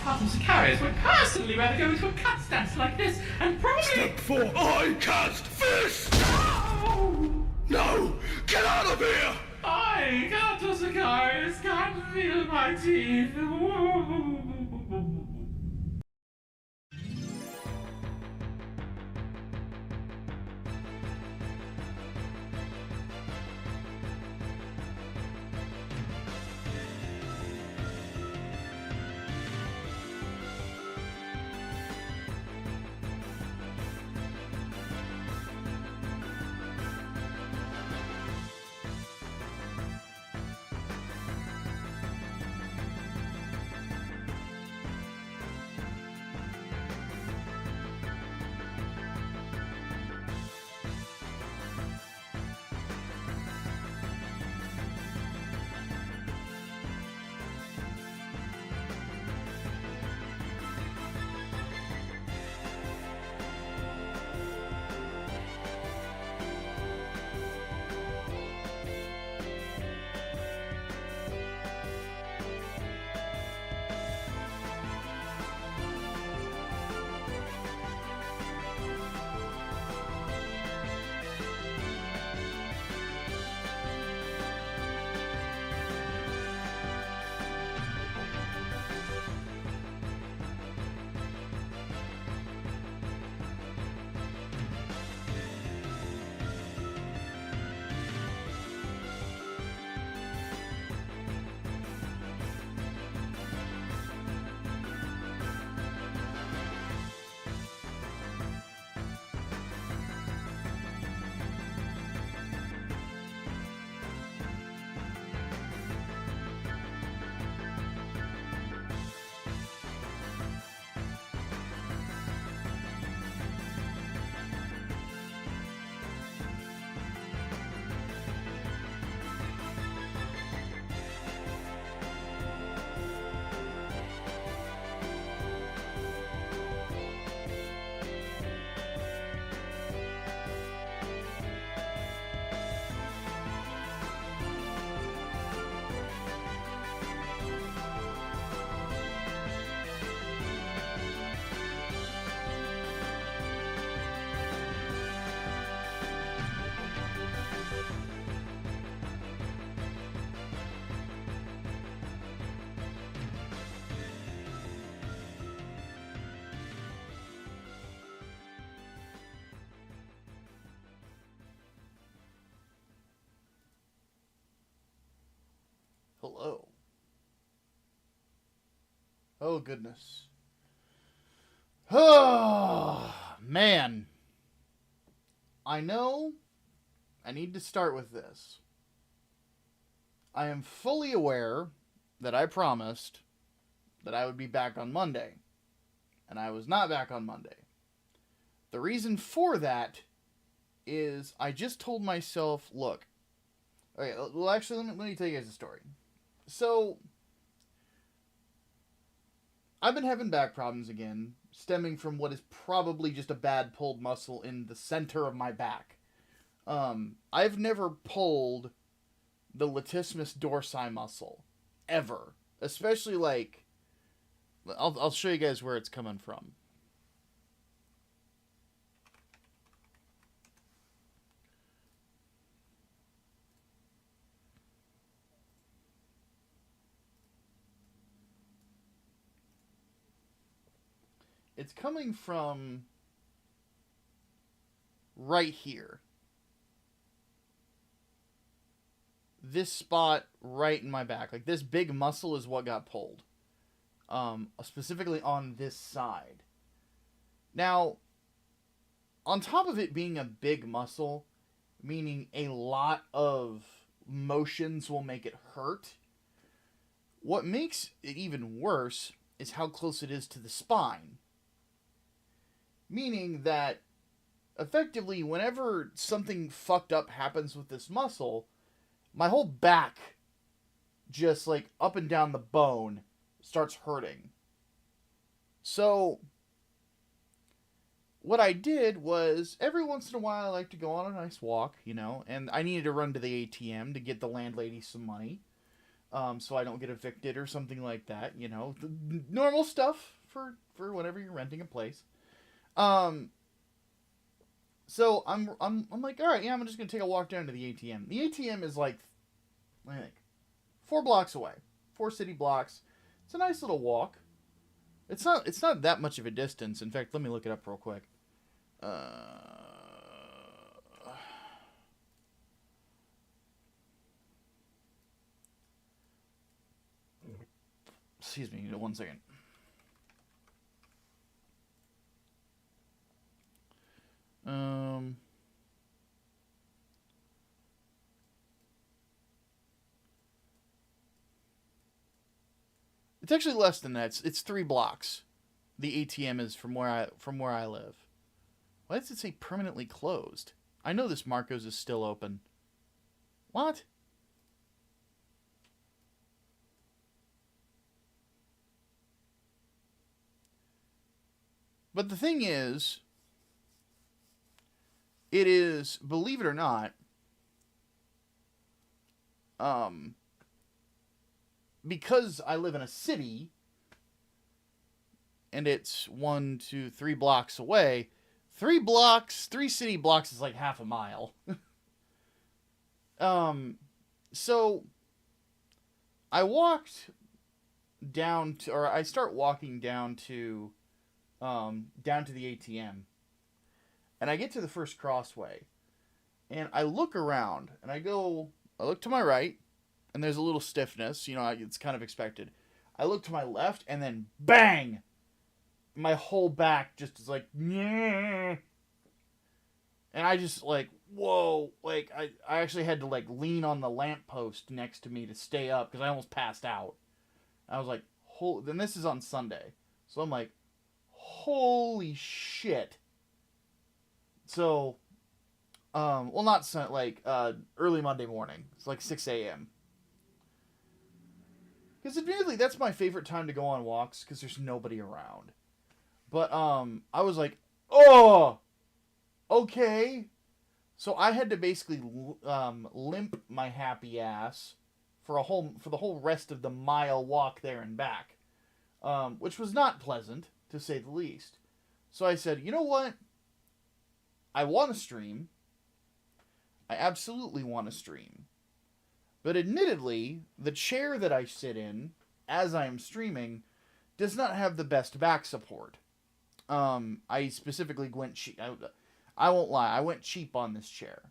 Xenogears would personally rather go into a cut stance like this and probably... Step 4, I cast fist! Oh! No! Get out of here! I can't do Xenogears, can't feel my teeth. Hello. Oh, goodness. Oh, man. I know I need to start with this. I am fully aware that I promised that I would be back on Monday. And I was not back on Monday. The reason for that is I just told myself, look. Okay, well, actually, let me tell you guys a story. So, I've been having back problems again, stemming from what is probably just a bad pulled muscle in the center of my back. I've never pulled the latissimus dorsi muscle, ever. Especially, like, I'll show you guys where it's coming from. It's coming from right here. This spot right in my back. Like, this big muscle is what got pulled. Specifically on this side. Now, on top of it being a big muscle, meaning a lot of motions will make it hurt, what makes it even worse is how close it is to the spine. Meaning that, effectively, whenever something fucked up happens with this muscle, my whole back, just like up and down the bone, starts hurting. So, what I did was, every once in a while I like to go on a nice walk, you know, and I needed to run to the ATM to get the landlady some money. so I don't get evicted or something like that. You know, the normal stuff for whenever you're renting a place. So I'm like, all right, yeah, I'm just gonna take a walk down to the ATM. The ATM is like, I think, 4 blocks away, 4 city blocks. It's a nice little walk. It's not that much of a distance. In fact, let me look it up real quick. Excuse me, 1 second. It's actually less than that. It's 3 blocks. The ATM is from where I live. Why does it say permanently closed? I know this Marco's is still open. What? But the thing is, it is, believe it or not, because I live in a city, and it's 1, 2, 3 blocks away. 3 city blocks is like half a mile. So I walked down to, or I start walking down to the ATM, and I get to the first crossway, and I look around, and I look to my right, and there's a little stiffness, you know, it's kind of expected. I look to my left, and then bang! My whole back just is like, yeah. And I just like, whoa, like, I actually had to like lean on the lamppost next to me to stay up, because I almost passed out. I was like, then this is on Sunday. So I'm like, holy shit. So, well, not Sunday, like, early Monday morning. It's like 6 a.m. Because admittedly, that's my favorite time to go on walks, because there's nobody around. But, I was like, oh, okay. So I had to basically, limp my happy ass for the whole rest of the mile walk there and back. Which was not pleasant, to say the least. So I said, you know what? I want to stream. I absolutely want to stream. But admittedly, the chair that I sit in, as I am streaming, does not have the best back support. I specifically went cheap. I won't lie, I went cheap on this chair.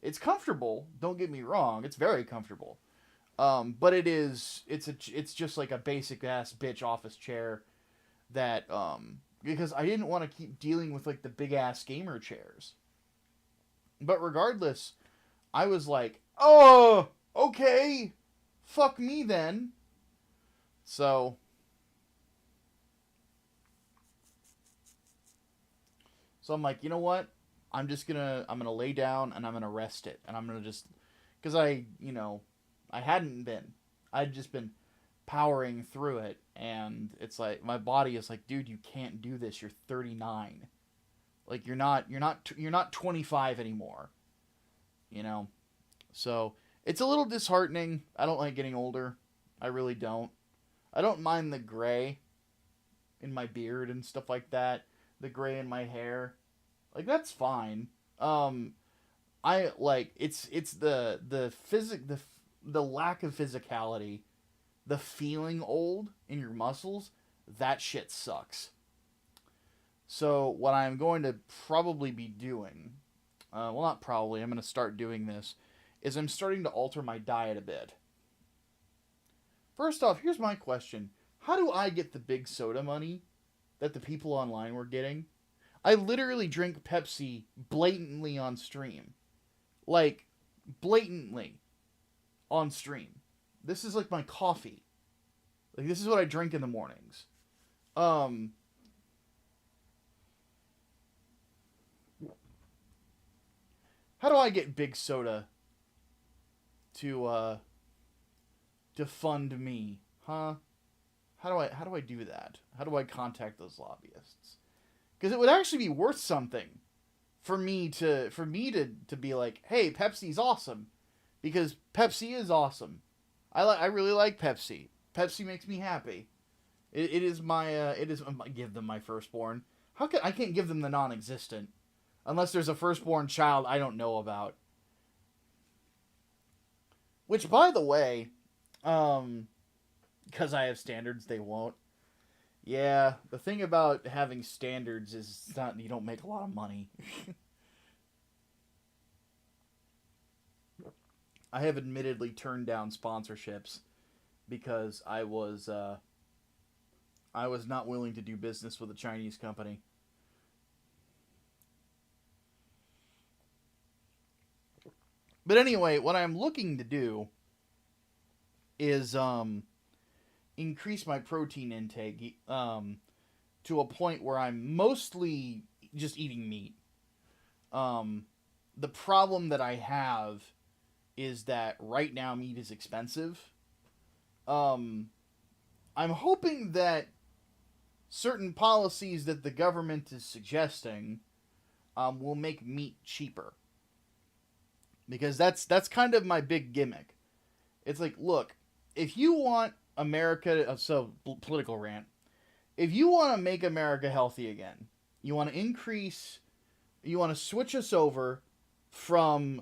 It's comfortable, don't get me wrong, it's very comfortable. But it's just like a basic ass bitch office chair that, because I didn't want to keep dealing with like the big ass gamer chairs. But regardless, I was like, oh, okay, fuck me then. So I'm like, you know what? I'm gonna lay down and I'm gonna rest it. And I'm gonna just, because I hadn't been. I'd just been powering through it. And it's like, my body is like, dude, you can't do this. You're 39. Like, you're not 25 anymore. You know? So, it's a little disheartening. I don't like getting older. I really don't. I don't mind the gray in my beard and stuff like that. The gray in my hair. Like, that's fine. I like, it's the lack of physicality, the feeling old in your muscles, that shit sucks. So what I'm going to probably be doing, well, not probably, I'm going to start doing this, is I'm starting to alter my diet a bit. First off, here's my question. How do I get the big soda money that the people online were getting? I literally drink Pepsi blatantly on stream. Like, blatantly on stream. This is like my coffee. Like, this is what I drink in the mornings. How do I get big soda to fund me? Huh? How do I do that? How do I contact those lobbyists? Because it would actually be worth something for me to be like, hey, Pepsi's awesome. Because Pepsi is awesome. I really like Pepsi. Pepsi makes me happy. It is my give them my firstborn. I can't give them the non-existent unless there's a firstborn child I don't know about. Which, by the way, because I have standards, they won't. Yeah, the thing about having standards is you don't make a lot of money. I have admittedly turned down sponsorships because I was not willing to do business with a Chinese company. But anyway, what I'm looking to do is increase my protein intake to a point where I'm mostly just eating meat. The problem that I have is that right now meat is expensive. I'm hoping that certain policies that the government is suggesting will make meat cheaper. Because that's kind of my big gimmick. It's like, look, if you want America, political rant, if you want to make America healthy again, you want to switch us over from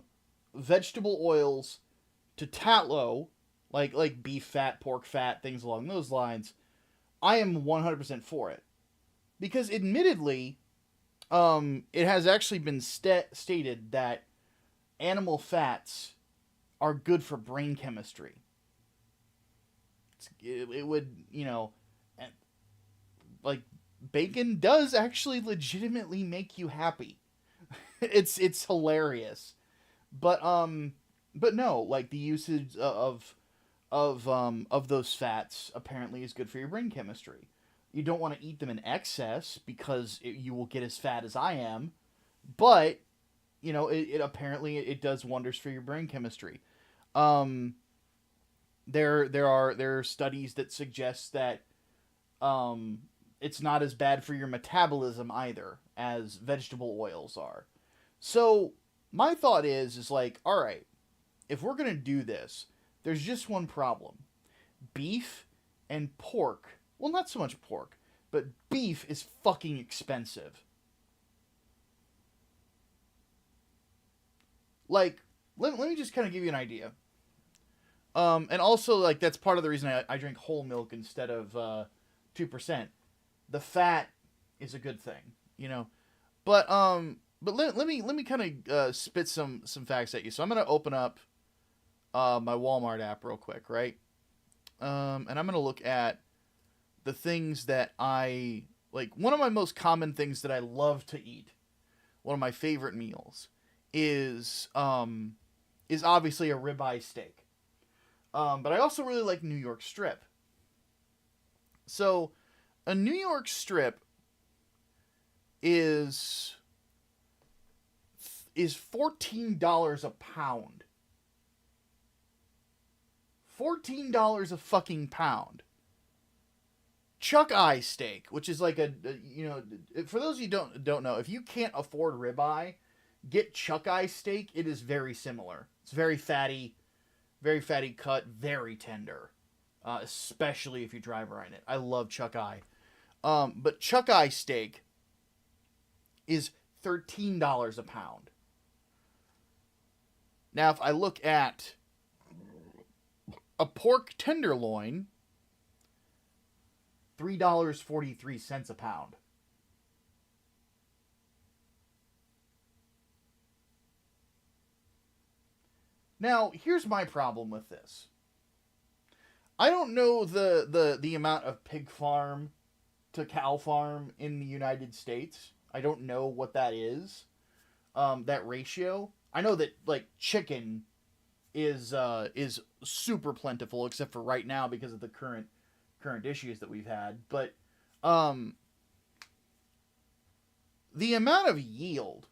vegetable oils to tallow, like beef fat, pork fat, things along those lines, I am 100% for it. Because admittedly, it has actually been stated that animal fats are good for brain chemistry. It would, like, bacon does actually legitimately make you happy. It's hilarious. But no, like, the usage of those fats apparently is good for your brain chemistry. You don't want to eat them in excess because you will get as fat as I am, but it apparently it does wonders for your brain chemistry. There are studies that suggest that it's not as bad for your metabolism either as vegetable oils are. So my thought is like, all right, if we're going to do this, there's just one problem. Beef and pork, well, not so much pork, but beef is fucking expensive. Like, let me just kind of give you an idea. And also, like, that's part of the reason I drink whole milk instead of 2%. The fat is a good thing, But let me kind of spit some facts at you. So I'm gonna open up my Walmart app real quick, right? And I'm gonna look at the things that I like. One of my most common things that I love to eat, one of my favorite meals, is obviously a ribeye steak. But I also really like New York strip. So a New York strip is $14 a pound. $14 a fucking pound. Chuck eye steak, which is like for those of you who don't know, if you can't afford ribeye, get chuck eye steak. It is very similar. It's very fatty cut, very tender, especially if you dry brine it. I love chuck eye. But chuck eye steak is $13 a pound. Now, if I look at a pork tenderloin, $3.43 a pound. Now, here's my problem with this. I don't know the amount of pig farm to cow farm in the United States. I don't know what that is. That ratio. I know that like chicken is super plentiful, except for right now because of the current issues that we've had. But the amount of yield,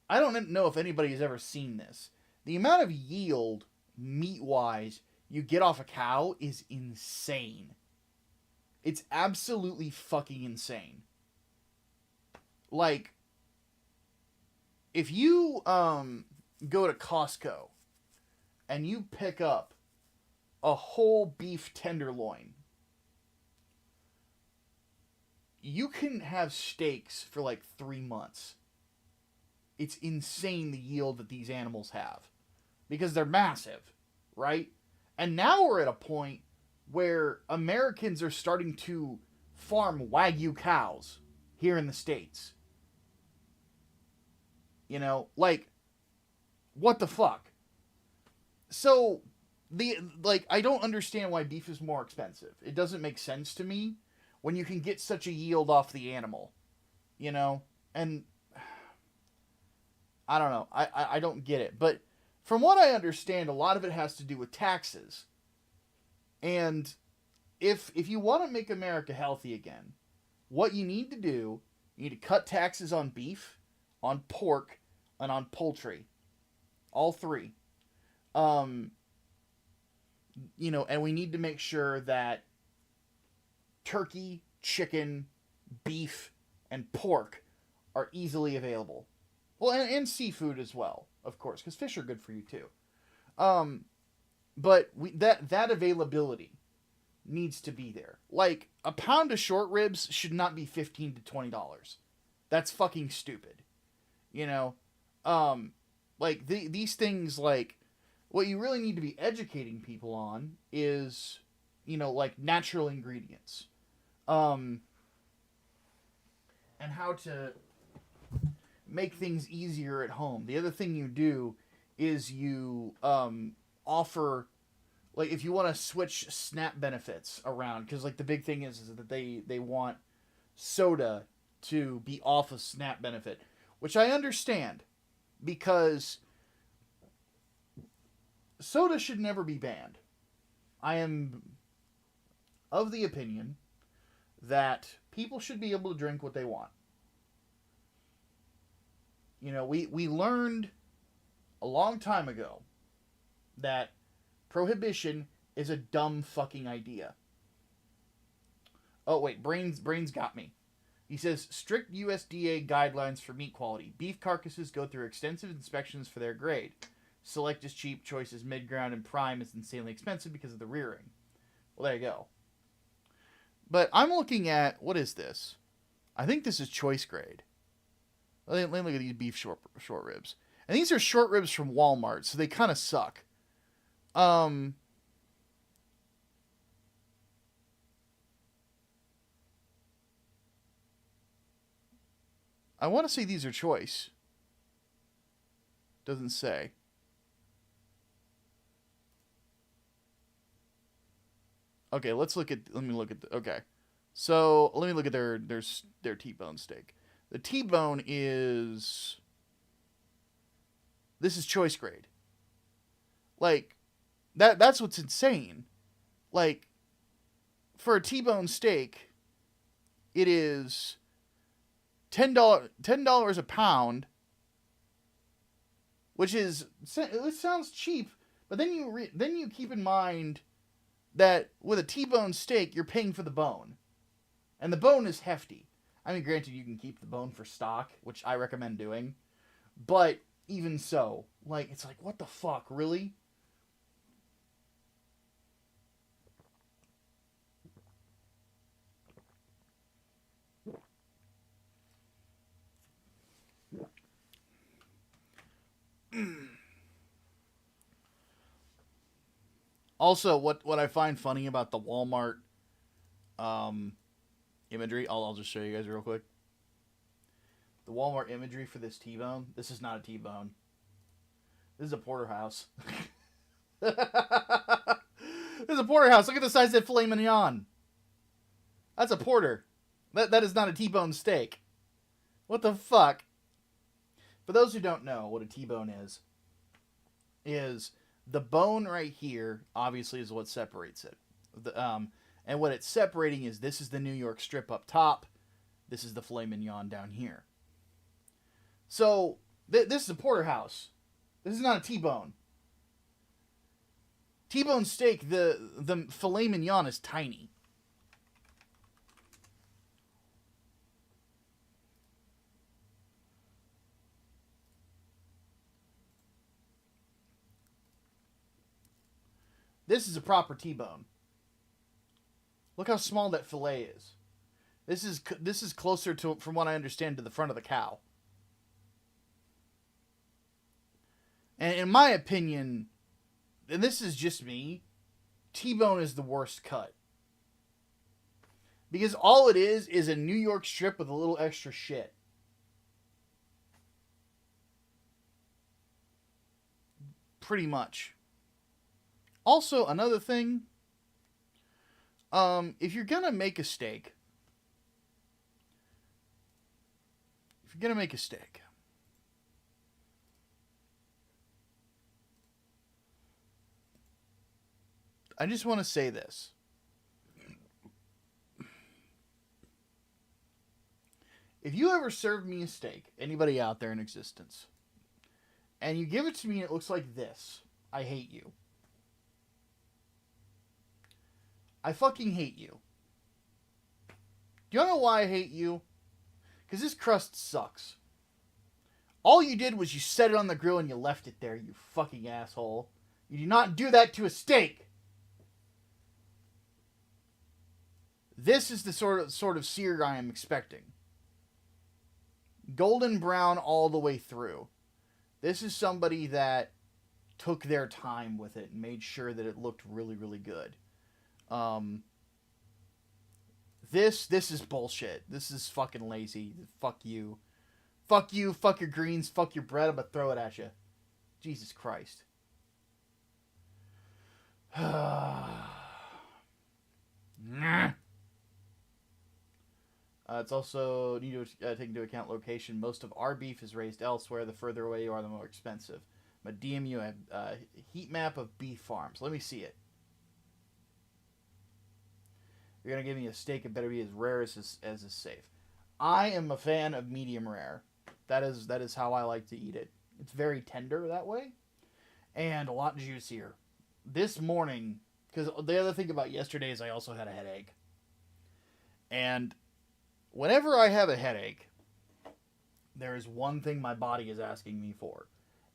I don't know if anybody has ever seen this. The amount of yield, meat-wise, you get off a cow is insane. It's absolutely fucking insane. Like, if you go to Costco and you pick up a whole beef tenderloin, you can have steaks for like 3 months. It's insane the yield that these animals have because they're massive, right? And now we're at a point where Americans are starting to farm Wagyu cows here in the States. You know, like, what the fuck? So, I don't understand why beef is more expensive. It doesn't make sense to me when you can get such a yield off the animal, you know? And I don't know. I don't get it. But from what I understand, a lot of it has to do with taxes. And if you want to make America healthy again, what you need to do, you need to cut taxes on beef, on pork, and on poultry. All three. You know, and we need to make sure that turkey, chicken, beef, and pork are easily available. Well, and seafood as well, of course, because fish are good for you too. But that availability needs to be there. Like, a pound of short ribs should not be $15 to $20. That's fucking stupid. You know? Like, these things, like, what you really need to be educating people on is, you know, like, natural ingredients. And how to make things easier at home. The other thing you do is you offer, like, if you want to switch SNAP benefits around, because, like, the big thing is that they want soda to be off of SNAP benefit, which I understand, because soda should never be banned. I am of the opinion that people should be able to drink what they want. You know, we learned a long time ago that prohibition is a dumb fucking idea. Oh, wait, Brains got me. He says, strict USDA guidelines for meat quality. Beef carcasses go through extensive inspections for their grade. Select is cheap, choice is mid-ground, and prime is insanely expensive because of the rearing. Well, there you go. But I'm looking at, what is this? I think this is choice grade. Let me look at these beef short ribs. And these are short ribs from Walmart, so they kind of suck. I want to say these are choice. Doesn't say. Okay, let me look at okay. So, let me look at their T-bone steak. The T-bone is, this is choice grade. Like, that's what's insane. Like, for a T-bone steak, it is $10 a pound, which is, it sounds cheap, but then you keep in mind that with a T-bone steak, you're paying for the bone. And the bone is hefty. I mean, granted, you can keep the bone for stock, which I recommend doing. But even so, like, it's like, what the fuck, really? Also, what I find funny about the Walmart imagery, I'll just show you guys real quick. The Walmart imagery for this T-bone, this is not a T-bone. This is a porterhouse. This is a porterhouse. Look at the size of that filet mignon. That's a porter. That is not a T-bone steak. What the fuck? For those who don't know what a T-bone is the bone right here, obviously, is what separates it. And what it's separating is, this is the New York strip up top. This is the filet mignon down here. So, this is a porterhouse. This is not a T-bone. T-bone steak, the filet mignon is tiny. This is a proper T-bone. Look how small that fillet is. This is closer to, from what I understand, to the front of the cow. And in my opinion, and this is just me, T-bone is the worst cut. Because all it is a New York strip with a little extra shit. Pretty much. Also, another thing, if you're gonna make a steak, I just want to say this. If you ever serve me a steak, anybody out there in existence, and you give it to me and it looks like this, I hate you. I fucking hate you. Do you know why I hate you? Because this crust sucks. All you did was you set it on the grill and you left it there, you fucking asshole. You do not do that to a steak. This is the sort of sear I am expecting. Golden brown all the way through. This is somebody that took their time with it and made sure that it looked really, really good. This is bullshit. This is fucking lazy. Fuck you. Fuck you, fuck your greens, fuck your bread, I'm gonna throw it at you. Jesus Christ. It's also need to take into account location. Most of our beef is raised elsewhere. The further away you are, the more expensive. I'm gonna DM you a heat map of beef farms. Let me see it. You're gonna give me a steak. It better be as rare as is safe. I am a fan of medium rare. That is how I like to eat it. It's very tender that way, and a lot juicier. This morning, because the other thing about yesterday is I also had a headache, and whenever I have a headache, there is one thing my body is asking me for,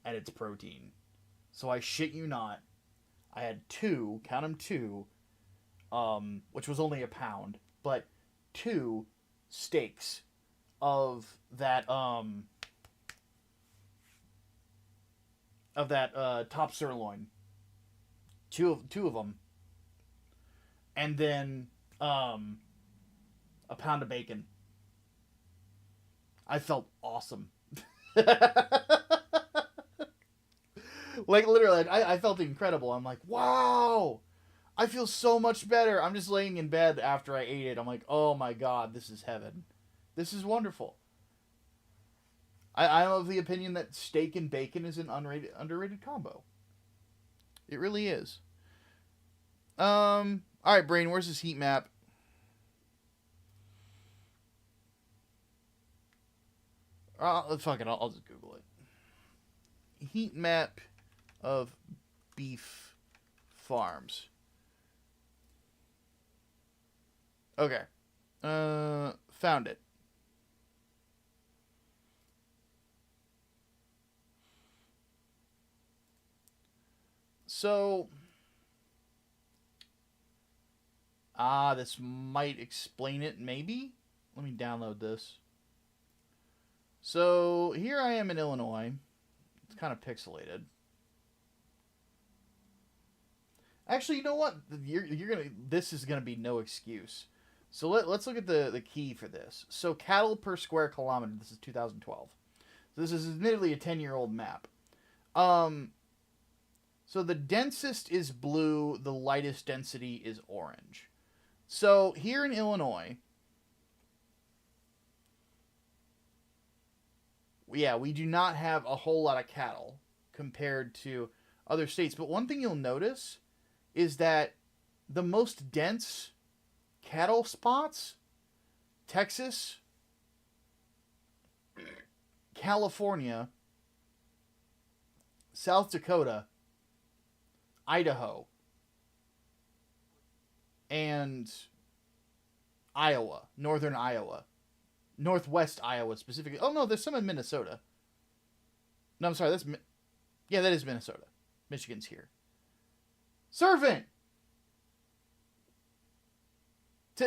and it's protein. So I shit you not, I had two, count them two, which was only a pound, but 2 steaks of that top sirloin. Two of them, and then a pound of bacon. I felt awesome. Like, literally, I felt incredible. I'm like, wow, I feel so much better. I'm just laying in bed after I ate it. I'm like, oh my God, this is heaven. This is wonderful. I'm of the opinion that steak and bacon is an underrated combo. It really is. Alright, Brain, where's this heat map? Fuck it, I'll just Google it. Heat map of beef farms. Okay. Found it. So, this might explain it, maybe? Let me download this. So, here I am in Illinois. It's kind of pixelated. Actually, you know what? This is gonna be no excuse. So let's look at the key for this. So cattle per square kilometer. This is 2012. So this is admittedly a 10-year-old map. So the densest is blue. The lightest density is orange. So here in Illinois, yeah, we do not have a whole lot of cattle compared to other states. But one thing you'll notice is that the most dense cattle spots, Texas, California, South Dakota, Idaho, and Iowa, northern Iowa, northwest Iowa specifically. Oh no, there's some in Minnesota. No, I'm sorry, that is Minnesota. Michigan's here. Servant!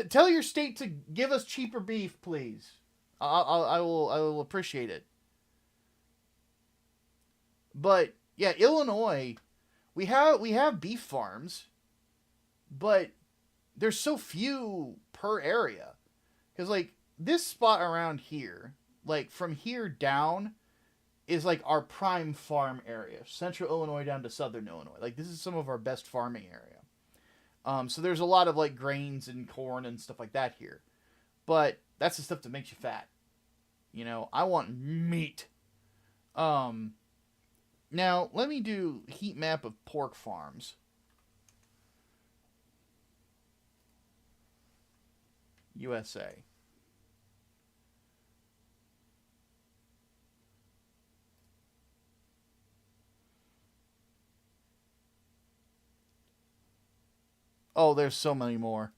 Tell your state to give us cheaper beef, please. I will appreciate it. But yeah, Illinois, we have beef farms, but there's so few per area. Because like this spot around here, like from here down, is like our prime farm area. Central Illinois down to southern Illinois. Like this is some of our best farming area. So there's a lot of like grains and corn and stuff like that here. But that's the stuff that makes you fat. You know, I want meat. Now, let me do heat map of pork farms. USA. Oh, there's so many more.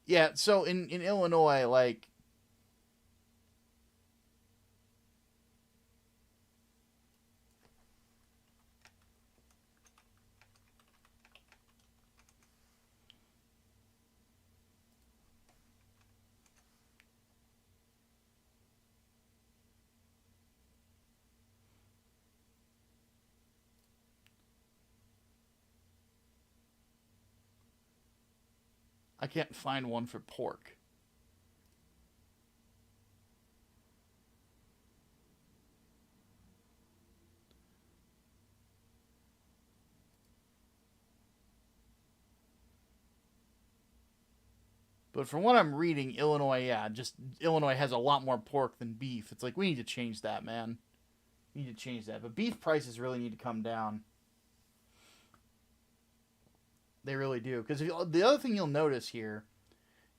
Yeah, so in Illinois, like... I can't find one for pork. But from what I'm reading, Illinois, yeah, just Illinois has a lot more pork than beef. It's like, we need to change that, man. We need to change that. But beef prices really need to come down. They really do. Because the other thing you'll notice here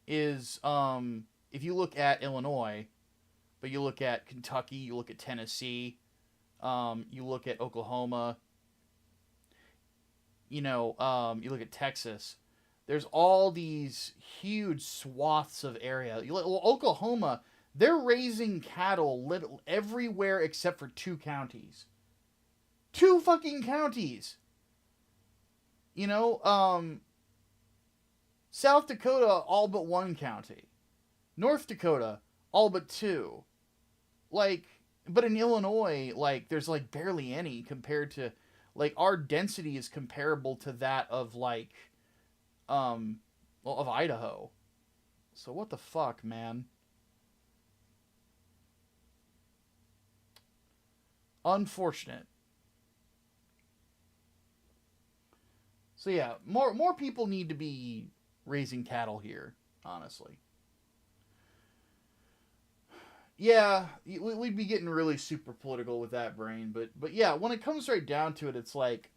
is if you look at Illinois, but you look at Kentucky, you look at Tennessee, you look at Oklahoma, you look at Texas, there's all these huge swaths of area. Oklahoma, they're raising cattle everywhere except for 2 counties. 2 fucking counties! South Dakota, all but 1 county. North Dakota, all but 2. Like, but in Illinois, like, there's, like, barely any compared to, like, our density is comparable to that of, like, of Idaho. So what the fuck, man? Unfortunate. So yeah, more people need to be raising cattle here, honestly. Yeah, we'd be getting really super political with that brain, but yeah, when it comes right down to it, it's like,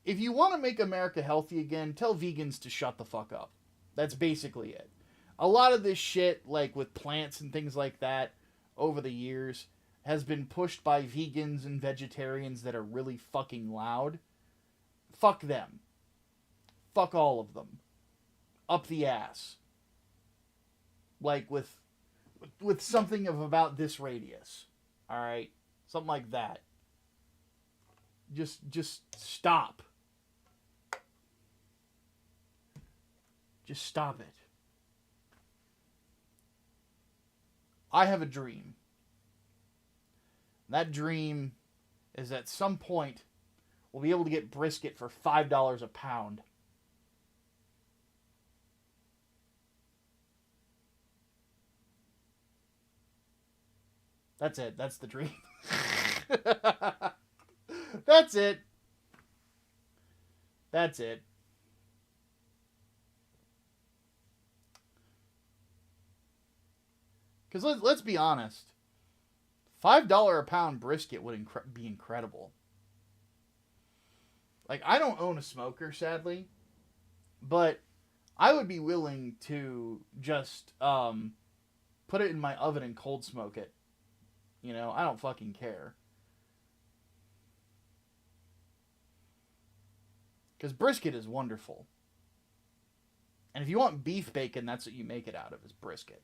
if you want to make America healthy again, tell vegans to shut the fuck up. That's basically it. A lot of this shit, like with plants and things like that, over the years, has been pushed by vegans and vegetarians that are really fucking loud. Fuck them. Fuck all of them. Up the ass. Like with something of about this radius. Alright? Something like that. Just stop. Just stop it. I have a dream. That dream is at some point we'll be able to get brisket for $5 a pound. That's it. That's the dream. That's it. That's it. Because let's be honest. $5 a pound brisket would be incredible. Like, I don't own a smoker, sadly. But I would be willing to just put it in my oven and cold smoke it. I don't fucking care. Because brisket is wonderful. And if you want beef bacon, that's what you make it out of, is brisket.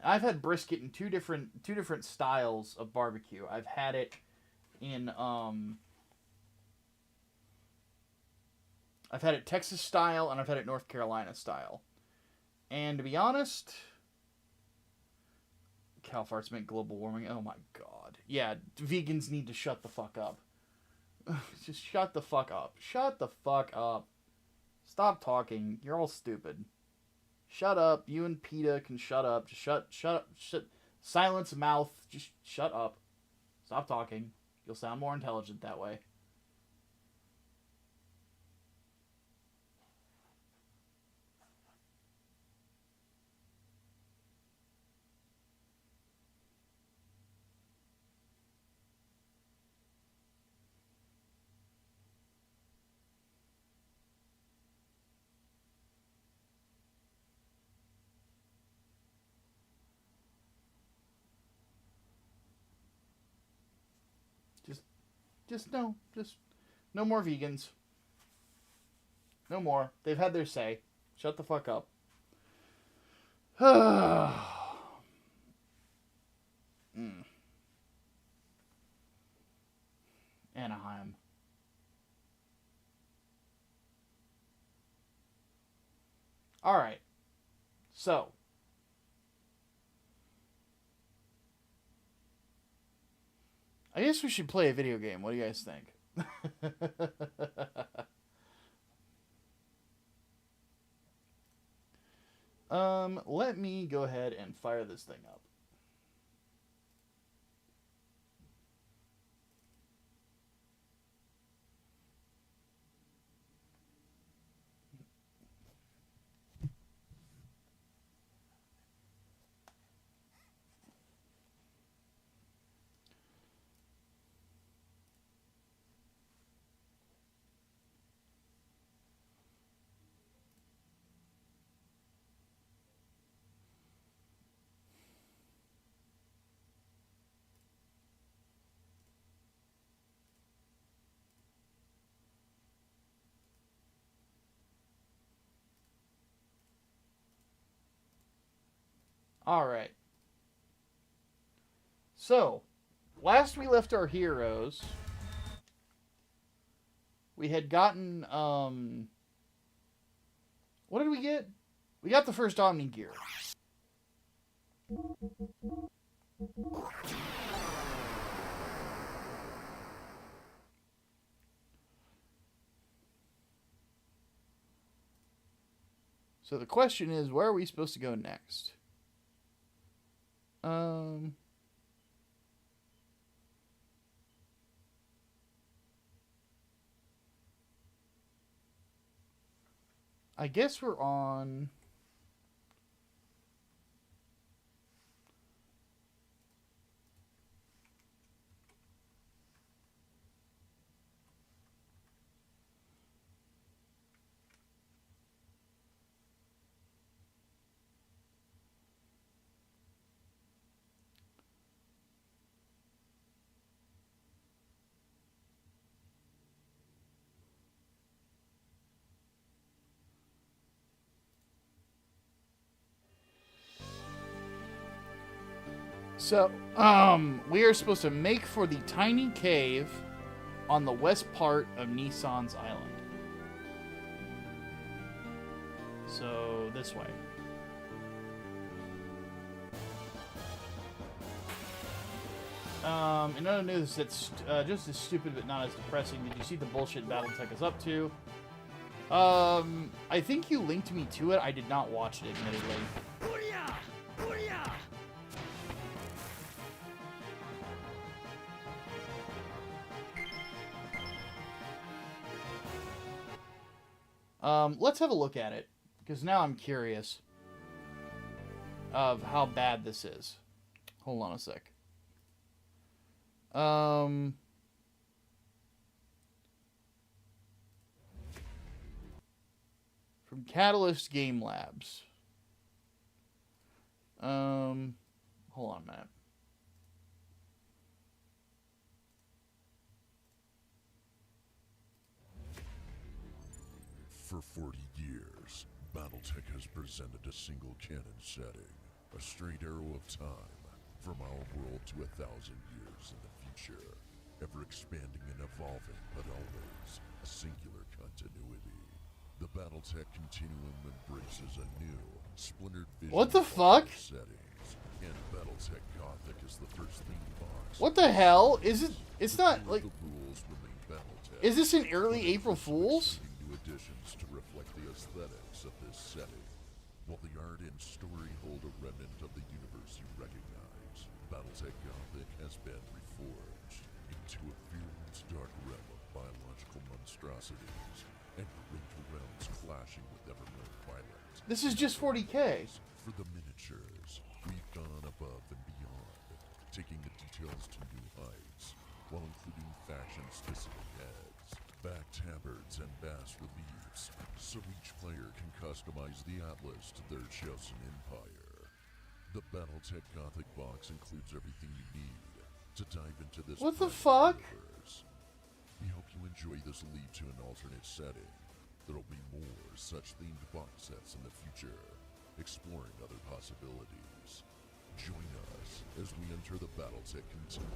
I've had brisket in two different styles of barbecue. I've had it in I've had it Texas style and I've had it North Carolina style. And to be honest, cow farts make global warming. Oh my god. Yeah, vegans need to shut the fuck up. Just shut the fuck up. Shut the fuck up. Stop talking. You're all stupid. Shut up. You and PETA can shut up. Just shut up. Silence mouth. Just shut up. Stop talking. You'll sound more intelligent that way. Just no more vegans. No more. They've had their say. Shut the fuck up. Anaheim. Alright. So. I guess we should play a video game. What do you guys think? Let me go ahead and fire this thing up. Alright. So, last we left our heroes, we had gotten, what did we get? We got the first Omni Gear. So the question is, where are we supposed to go next? I guess we're on... So, we are supposed to make for the tiny cave on the west part of Nissan's island. So, this way. In other news that's just as stupid but not as depressing, did you see the bullshit Battletech is up to? I think you linked me to it. I did not watch it, admittedly. Let's have a look at it, because now I'm curious of how bad this is. Hold on a sec. From Catalyst Game Labs. Hold on a minute. For 40 years, Battletech has presented a single canon setting, a straight arrow of time, from our world to 1,000 years in the future, ever expanding and evolving, but always a singular continuity. The Battletech Continuum embraces a new, splintered vision What the of fuck? settings, and Battletech Gothic is the first theme box. What the hell? Is it? It's not like. The rules remain Battletech. Is this an early April Fool's? New additions to reflect the aesthetics of this setting, while the art and story hold a remnant of the universe you recognize. Battletech Gothic has been reforged into a fearless dark realm of biological monstrosities and great realms clashing with ever more violence. This is just 40K. For the miniatures, we've gone above and beyond, taking the details to new heights, while including faction-specific heads, back tabards, and bas reliefs, so each player can customize the atlas to their chosen empire. The Battletech Gothic box includes everything you need to dive into this. What the fuck? Universe. We hope you enjoy this lead to an alternate setting. There'll be more such themed box sets in the future, exploring other possibilities. Join us as we enter the Battletech Continuum.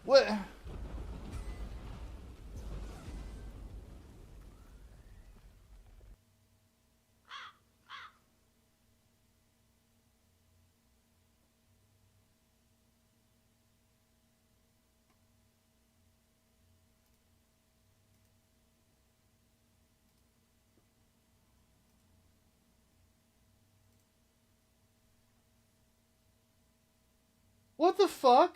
What? What the fuck?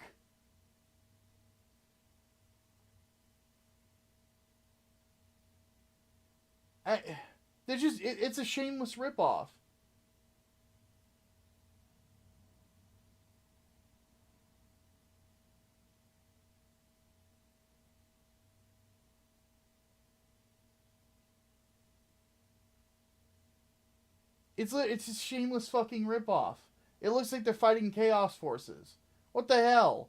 They're just, it's a shameless ripoff. It's a shameless fucking ripoff. It looks like they're fighting Chaos Forces. What the hell?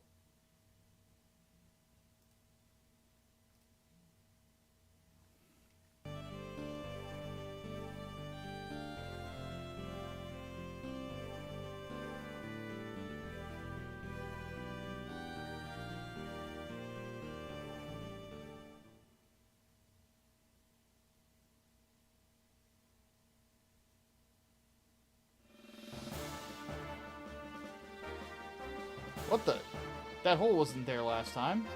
What the? That hole wasn't there last time.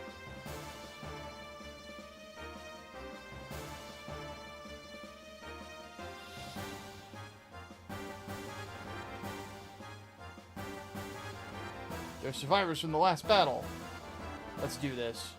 They're survivors from the last battle. Let's do this.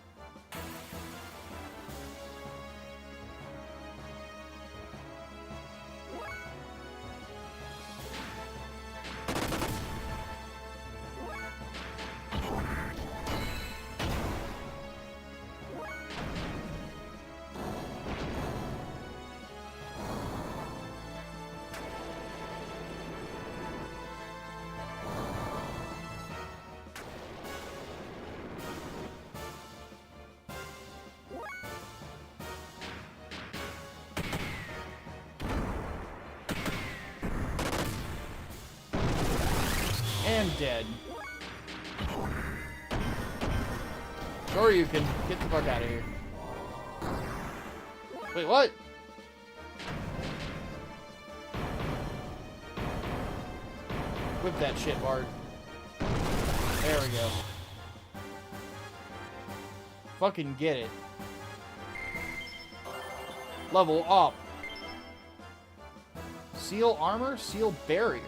And dead. Or you can get the fuck out of here. Wait, what? Whip that shit, Bard. There we go. Fucking get it. Level up. Seal armor, seal barrier.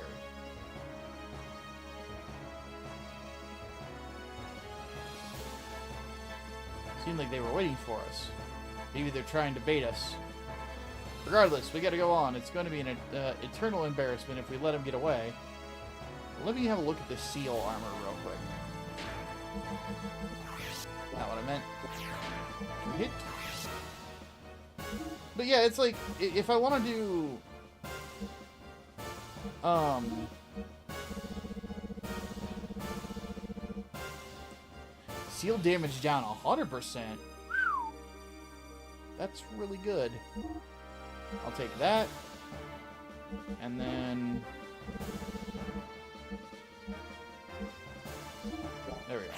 Seemed like they were waiting for us. Maybe they're trying to bait us. Regardless, we gotta go on. It's going to be an eternal embarrassment if we let them get away. Let me have a look at the seal armor real quick. Not what I meant. Hit. But yeah, it's like, if I want to do... seal damage down 100%. That's really good. I'll take that. And then... there we go.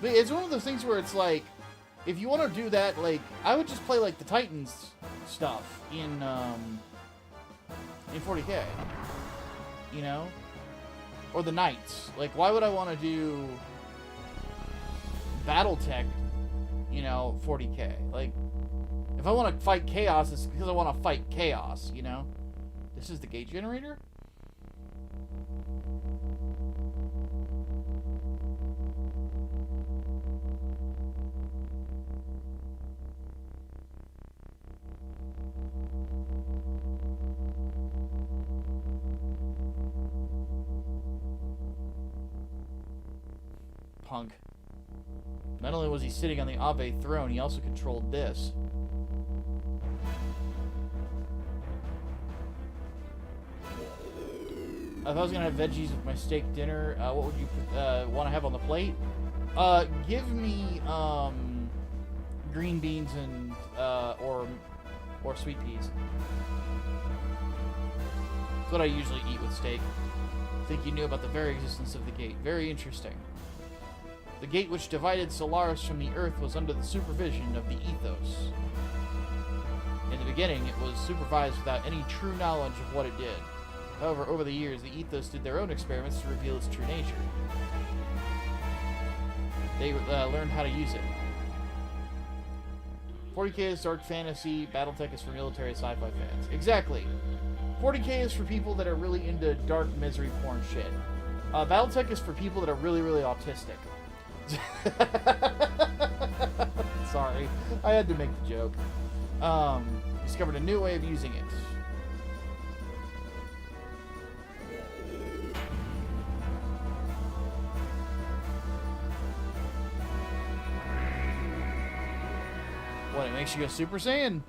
But it's one of those things where it's like, if you want to do that, like, I would just play, like, the Titans stuff in 40K. You know? Or the Knights. Like, why would I want to do Battletech, you know, 40K? Like, if I want to fight Chaos, it's because I want to fight Chaos, you know? This is the gate generator? Punk. Not only was he sitting on the Ave throne, he also controlled this. If I was gonna have veggies with my steak dinner, what would you want to have on the plate? Give me green beans and or sweet peas. That's what I usually eat with steak. I think you knew about the very existence of the gate. Very interesting. The gate which divided Solaris from the Earth was under the supervision of the Ethos. In the beginning, it was supervised without any true knowledge of what it did. However, over the years, the Ethos did their own experiments to reveal its true nature. They learned how to use it. 40K is dark fantasy, Battletech is for military sci-fi fans. Exactly. 40K is for people that are really into dark misery porn shit. Battletech is for people that are really, really autistic. Sorry, I had to make the joke. Discovered a new way of using it. What, it makes you go Super Saiyan?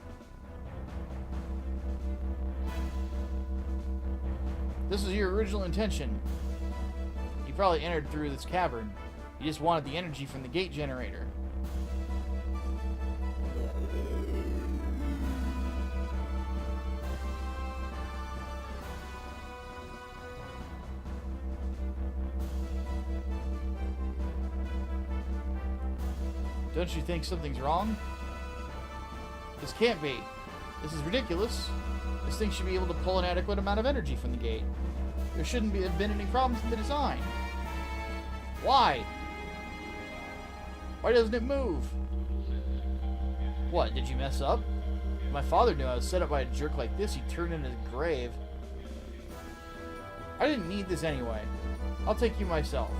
This is your original intention. You probably entered through this cavern. You just wanted the energy from the gate generator. Don't you think something's wrong? This can't be. This is ridiculous. This thing should be able to pull an adequate amount of energy from the gate. There shouldn't have been any problems in the design. Why? Why doesn't it move? What, did you mess up? If my father knew I was set up by a jerk like this, he'd turn in his grave. I didn't need this anyway. I'll take you myself.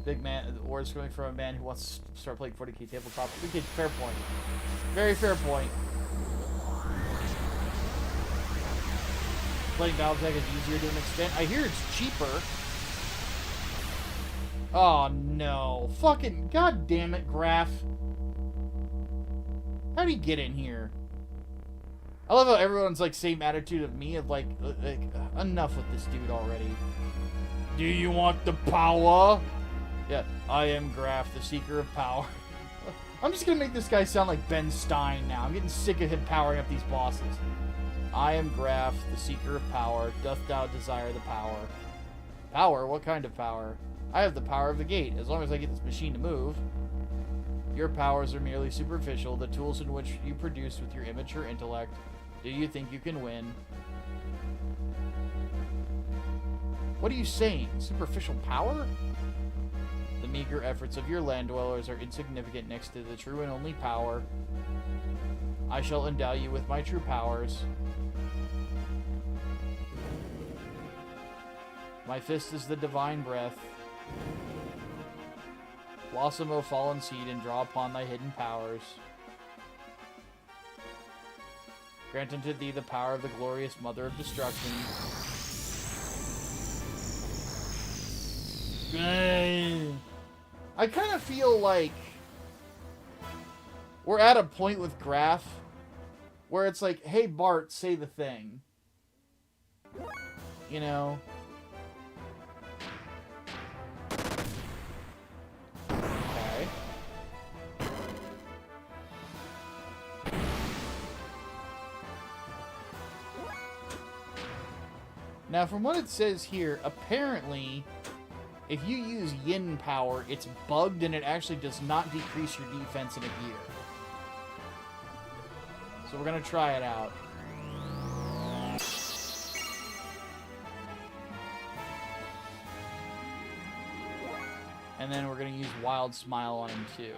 Big man, words coming from a man who wants to start playing 40K tabletop. Okay, fair point. Very fair point. Playing Battletech is easier to an extent. I hear it's cheaper. Oh no. Fucking god damn it, Graph. How'd he get in here? I love how everyone's like same attitude of me of like enough with this dude already. Do you want the power? Yeah, I am Graph, the seeker of power. I'm just gonna make this guy sound like Ben Stein now. I'm getting sick of him powering up these bosses. I am Graph, the seeker of power. Doth thou desire the power? Power? What kind of power? I have the power of the gate, as long as I get this machine to move. Your powers are merely superficial, the tools in which you produce with your immature intellect. Do you think you can win? What are you saying? Superficial power? The meager efforts of your land dwellers are insignificant next to the true and only power. I shall endow you with my true powers. My fist is the divine breath. Blossom, O fallen seed, and draw upon thy hidden powers. Grant unto thee the power of the glorious Mother of Destruction. I kind of feel like we're at a point with Graph where it's like, hey Bart, say the thing. You know? Now, from what it says here, apparently, if you use yin power, it's bugged and it actually does not decrease your defense in a gear. So we're going to try it out. And then we're going to use Wild Smile on him, too.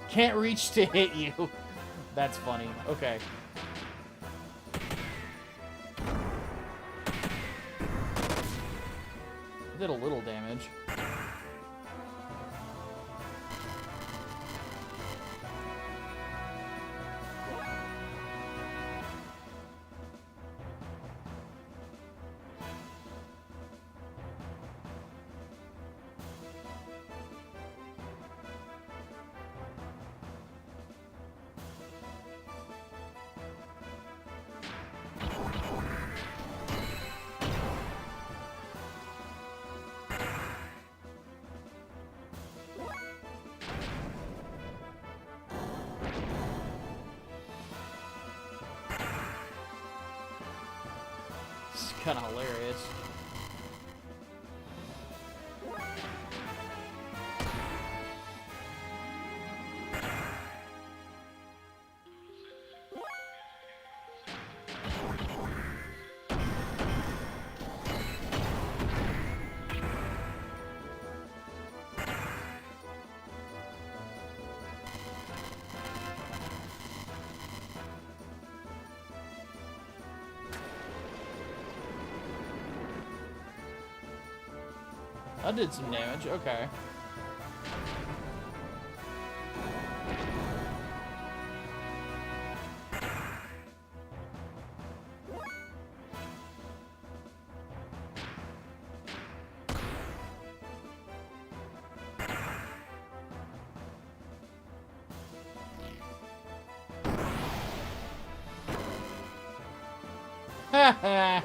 Can't reach to hit you. That's funny. Okay. Did a little damage. Kind of hilarious. That did some damage, okay. Ha ha!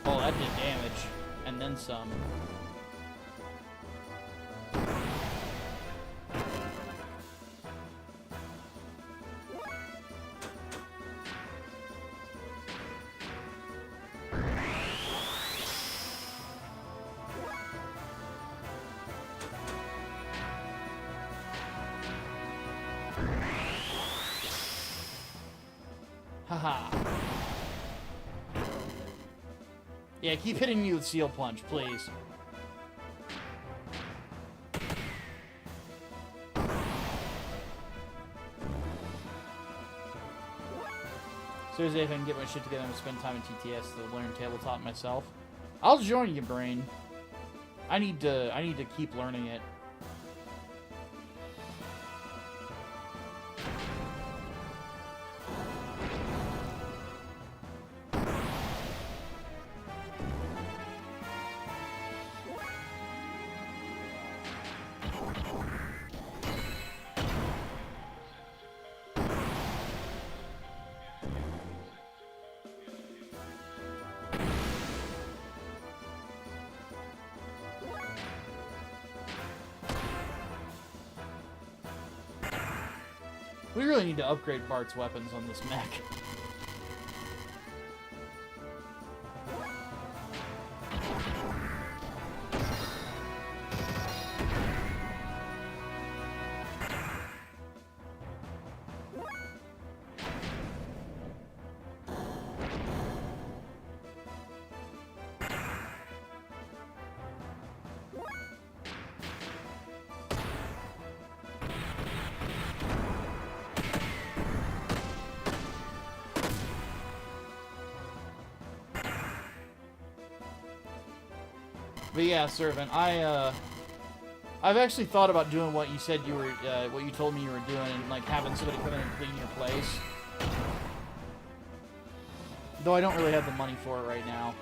Oh, that did damage. And then some. Haha. Yeah, keep hitting me with Seal Punch, please. Seriously, if I can get my shit together and spend time in TTS to learn tabletop myself, I'll join you, Brain. I need to keep learning it. We really need to upgrade Bart's weapons on this mech. But yeah, Servant, I I've actually thought about doing what you said you were, what you told me you were doing, and like having somebody come in and clean your place. Though I don't really have the money for it right now.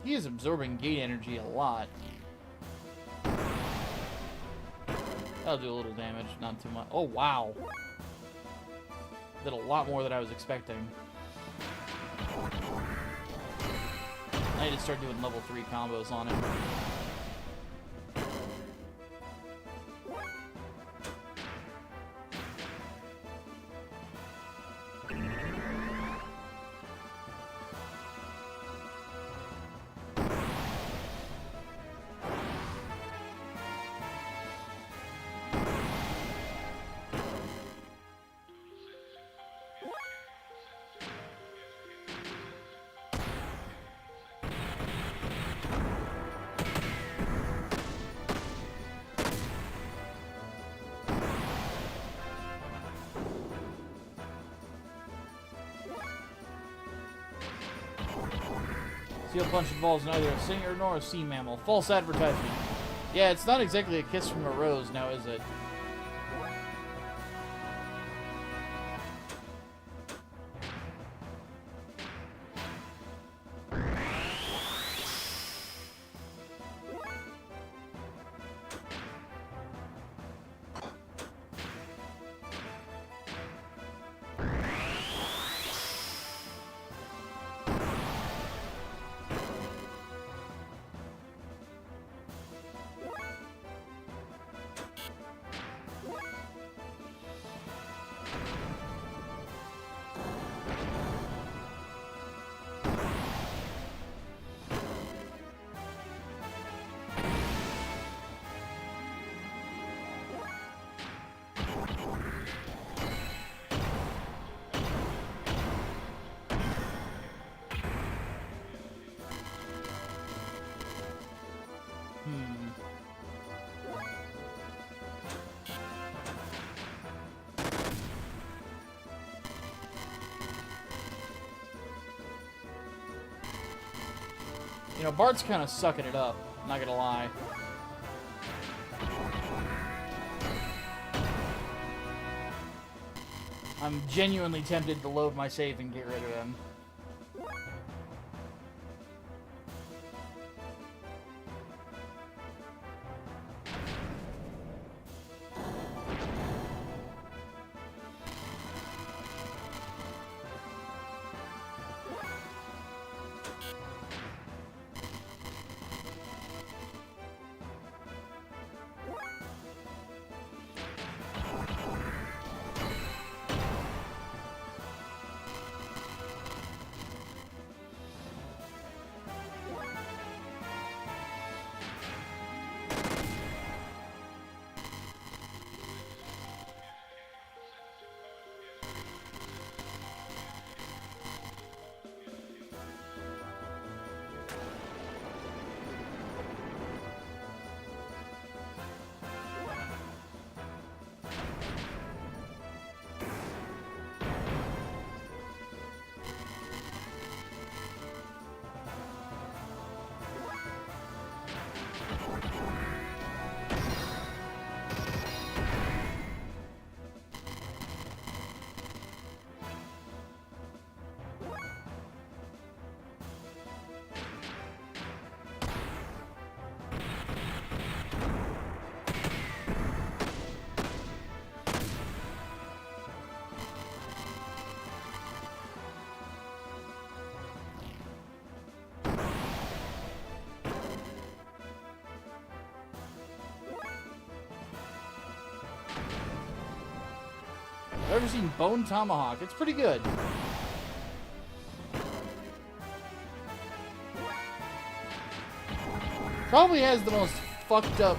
He is absorbing gate energy a lot. That'll do a little damage, not too much. Oh, wow. Did a lot more than I was expecting. I need to start doing level 3 combos on it. See a bunch of balls, neither a singer nor a sea mammal. False advertisement. Yeah, it's not exactly a kiss from a rose now, is it? You know, Bart's kind of sucking it up, not gonna lie. I'm genuinely tempted to load my save and get rid of him. ever seen Bone Tomahawk. It's pretty good. Probably has the most fucked up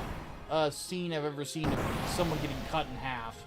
scene I've ever seen of someone getting cut in half.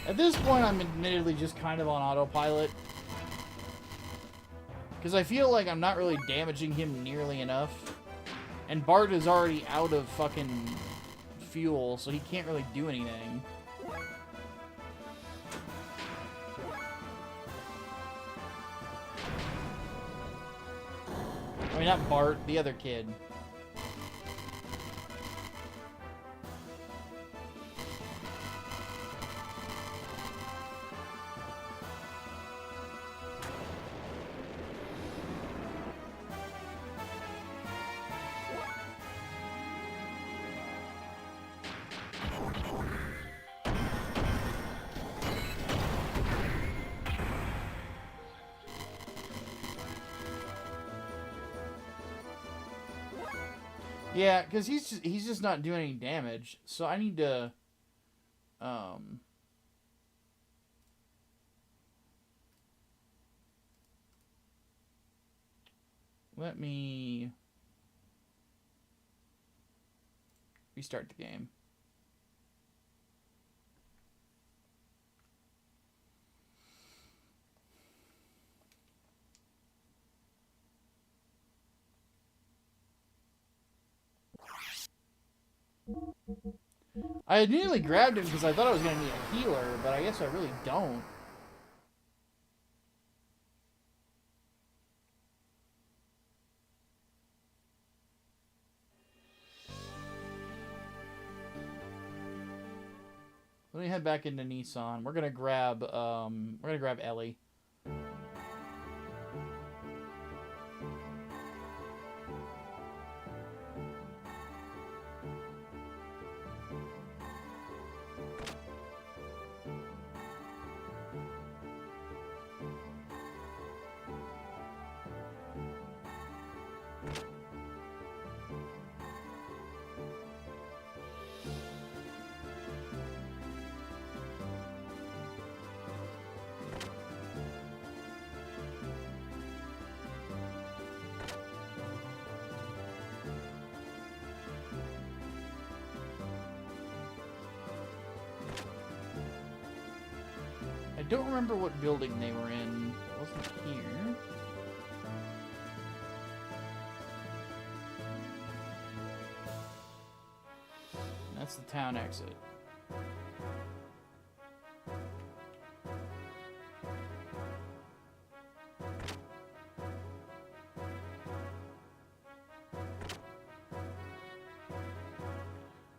At this point, I'm admittedly just kind of on autopilot. Because I feel like I'm not really damaging him nearly enough. And Bart is already out of fucking fuel, so he can't really do anything. I mean, not Bart, the other kid. Yeah, because he's just not doing any damage. So I need to let me restart the game. I had nearly grabbed him because I thought I was going to need a healer, but I guess I really don't. Let me head back into Nissan. We're gonna grab Ellie. I don't remember what building they were in. It wasn't here. That's the town exit.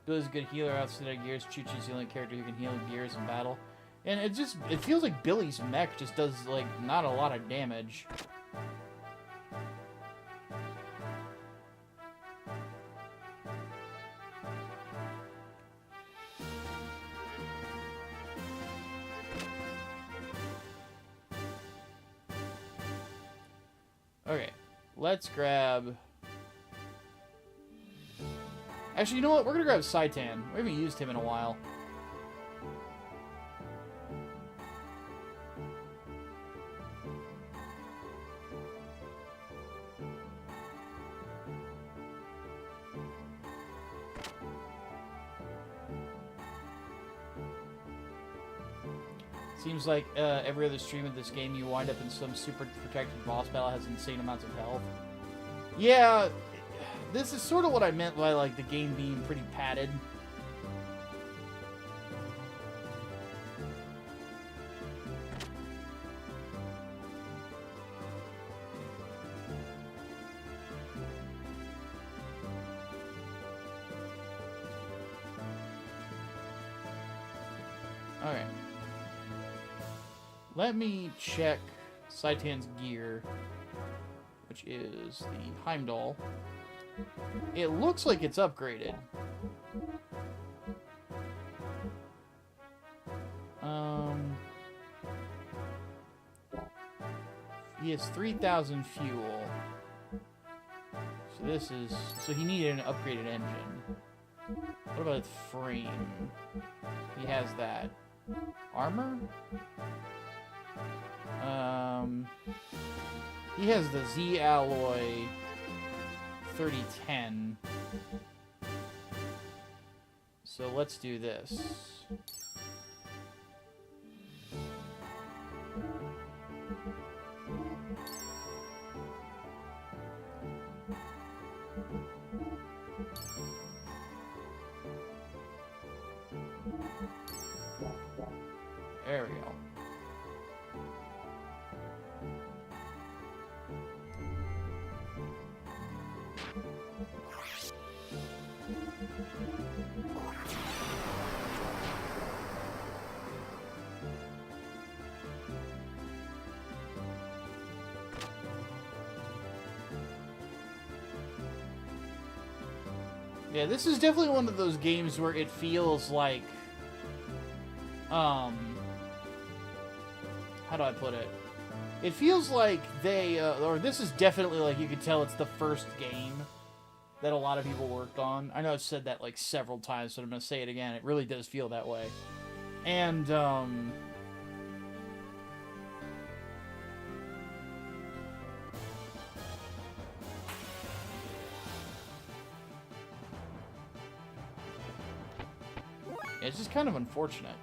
Billy's a good healer outside of Gears. Choo-Choo's the only character who can heal Gears in battle. And it feels like Billy's mech just does, like, not a lot of damage. Let's grab... Actually, you know what? We're going to grab Saitan. We haven't used him in a while. Seems like every other stream of this game, you wind up in some super protected boss battle that has insane amounts of health. Yeah, this is sort of what I meant by like the game being pretty padded. Okay. Let me check Saitan's gear, which is the Heimdall. It looks like it's upgraded. He has 3,000 fuel. So this is... So he needed an upgraded engine. What about its frame? He has that. Armor? He has the Z Alloy 3010. So let's do this. There we go. Yeah, this is definitely one of those games where it feels like, how do I put it? It feels like they, or this is definitely like you could tell it's the first game that a lot of people worked on. I know I've said that like several times, so I'm going to say it again. It really does feel that way. And, it's just kind of unfortunate.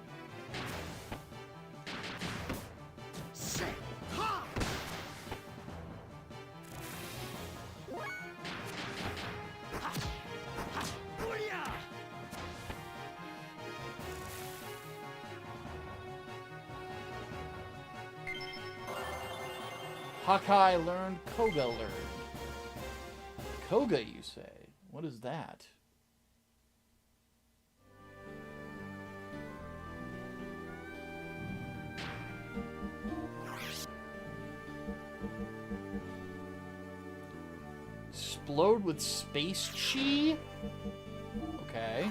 Hakai learned, Koga learned. Koga, you say? What is that? Explode with space chi? Okay.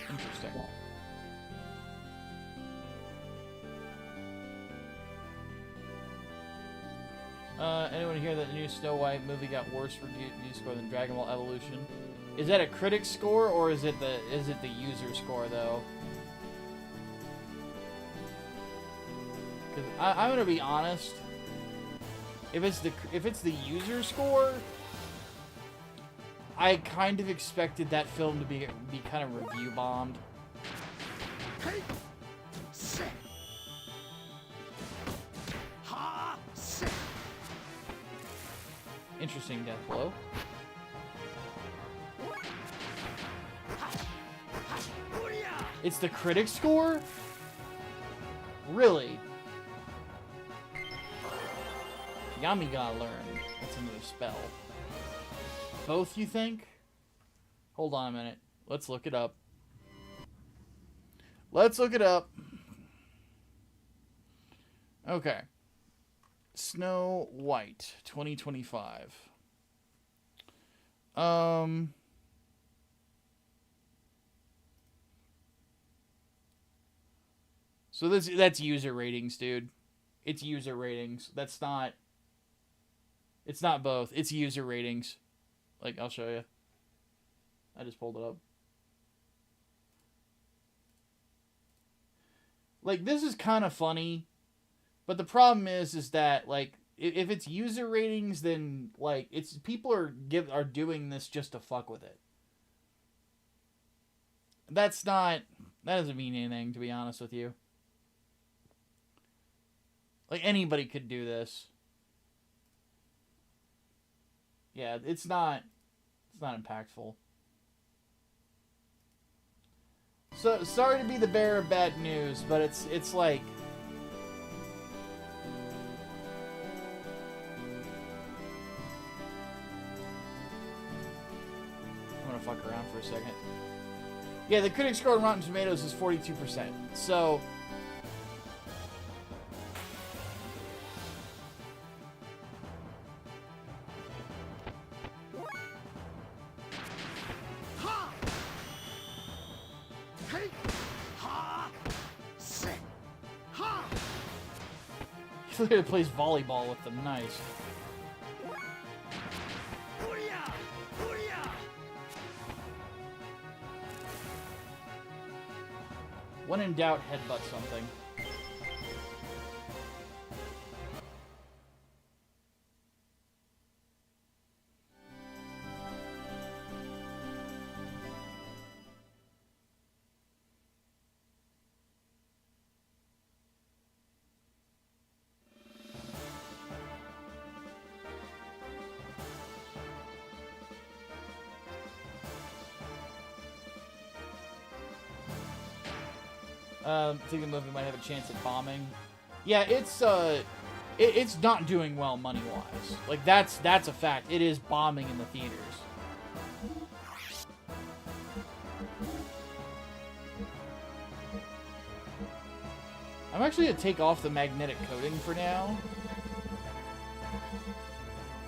Interesting. Anyone hear that the new Snow White movie got worse review score than Dragon Ball Evolution? Is that a critic score or is it the user score though? Because I'm gonna be honest. If it's the user score, I kind of expected that film to be kind of review bombed. Interesting death blow. It's the critic score? Really? Yamiga learn. That's another spell. Both, you think? Hold on a minute. Let's look it up. Let's look it up. Okay. Snow White 2025. So that's user ratings, dude. It's user ratings. That's not. It's not both. It's user ratings. Like, I'll show you. I just pulled it up. Like, this is kind of funny, but the problem is that, like, if it's user ratings, then, like, it's people are doing this just to fuck with it. That doesn't mean anything, to be honest with you. Like, anybody could do this. Yeah, it's not impactful. So, sorry to be the bearer of bad news, but it's like... I'm gonna fuck around for a second. Yeah, the critic score on Rotten Tomatoes is 42%. So... He literally plays volleyball with them. Nice. When in doubt, headbutt something. I think the movie might have a chance at bombing. Yeah, it's not doing well money-wise. Like, that's a fact. It is bombing in the theaters. I'm actually going to take off the magnetic coating for now.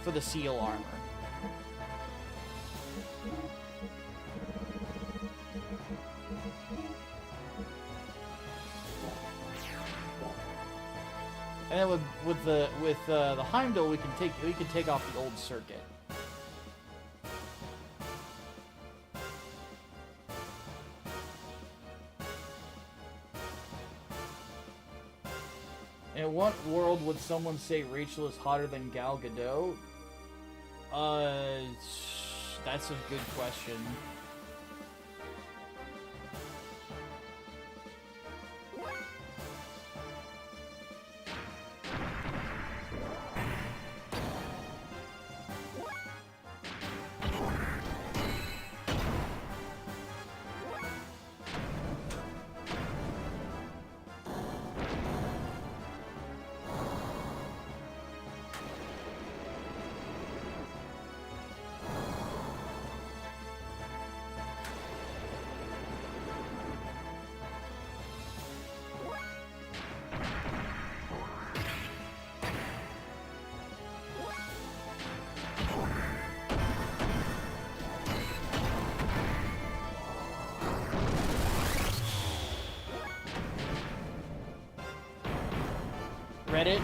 For the seal armor. And then with the Heimdall, we can take off the old circuit. In what world would someone say Rachel is hotter than Gal Gadot? That's a good question. Reddit.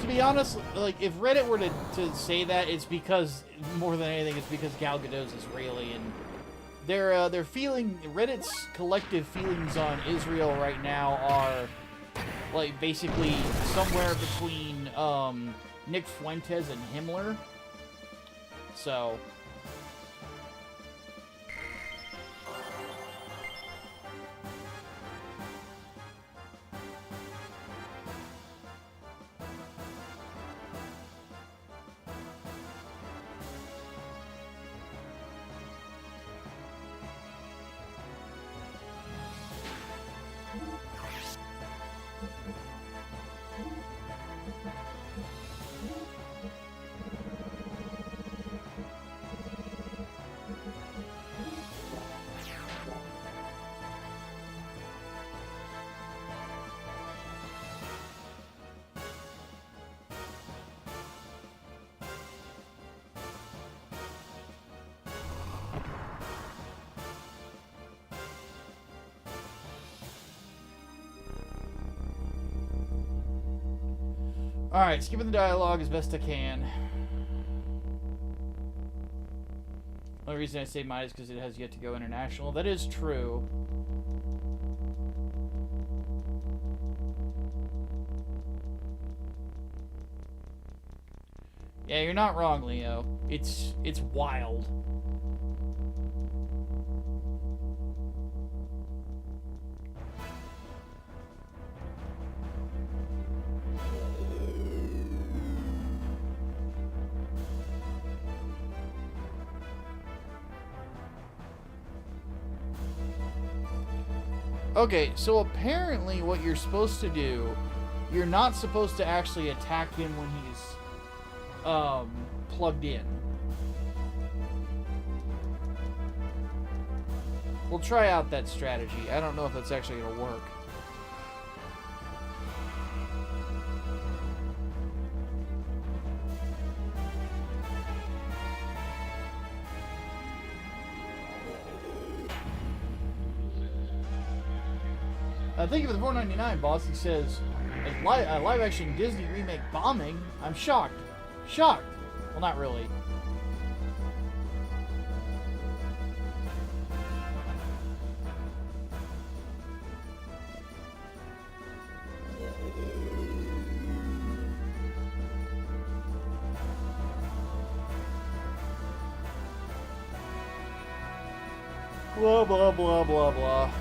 To be honest, like, if Reddit were to say that, it's because, more than anything, it's because Gal Gadot's Israeli, and their feeling, Reddit's collective feelings on Israel right now are, like, basically somewhere between, Nick Fuentes and Himmler. So... Alright, skipping the dialogue as best I can. The only reason I say mine is because it has yet to go international. That is true. Yeah, you're not wrong, Leo. It's wild. Okay, so apparently what you're supposed to do, you're not supposed to actually attack him when he's plugged in. We'll try out that strategy. I don't know if that's actually going to work. Thank you for the $4.99, boss. He says, a live-action Disney remake bombing? I'm shocked. Shocked. Well, not really. Blah, blah, blah, blah, blah.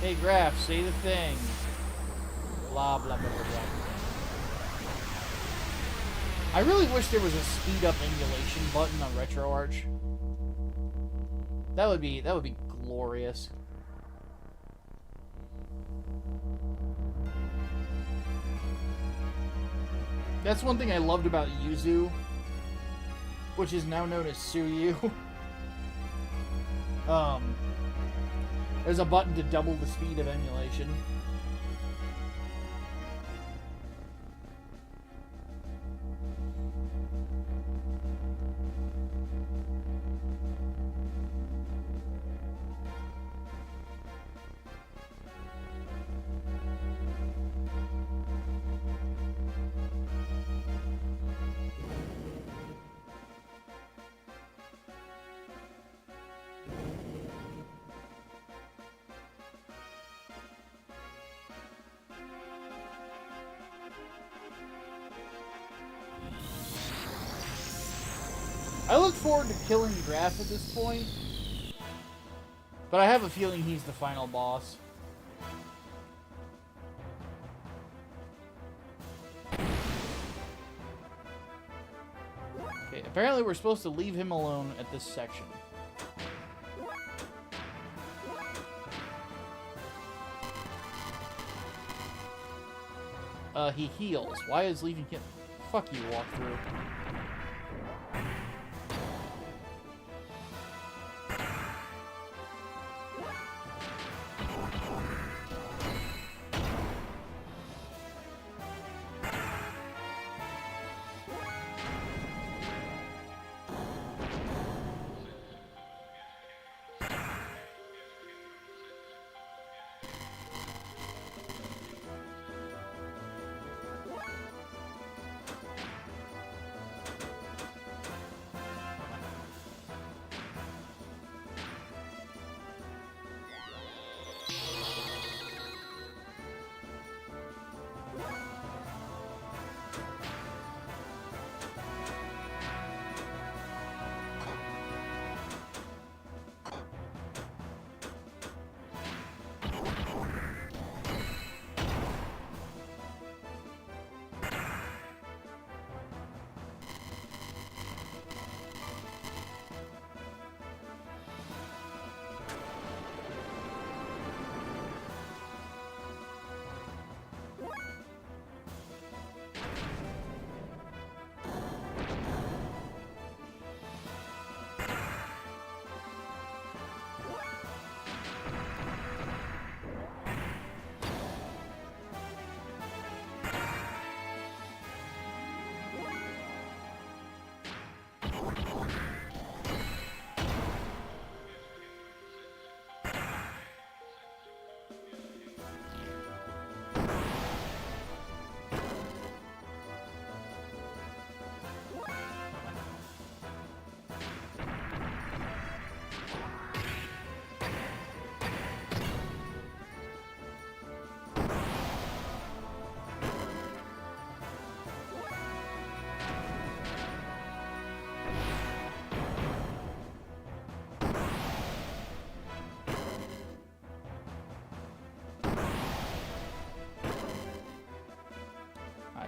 Hey, Graph, say the thing. Blah, blah, blah, blah, blah. I really wish there was a speed-up emulation button on RetroArch. That would be glorious. That's one thing I loved about Yuzu, which is now known as Suyu. There's a button to double the speed of emulation. I look forward to killing Graph at this point, but I have a feeling he's the final boss. Okay, apparently we're supposed to leave him alone at this section. He heals. Why is leaving him... Fuck you, walkthrough.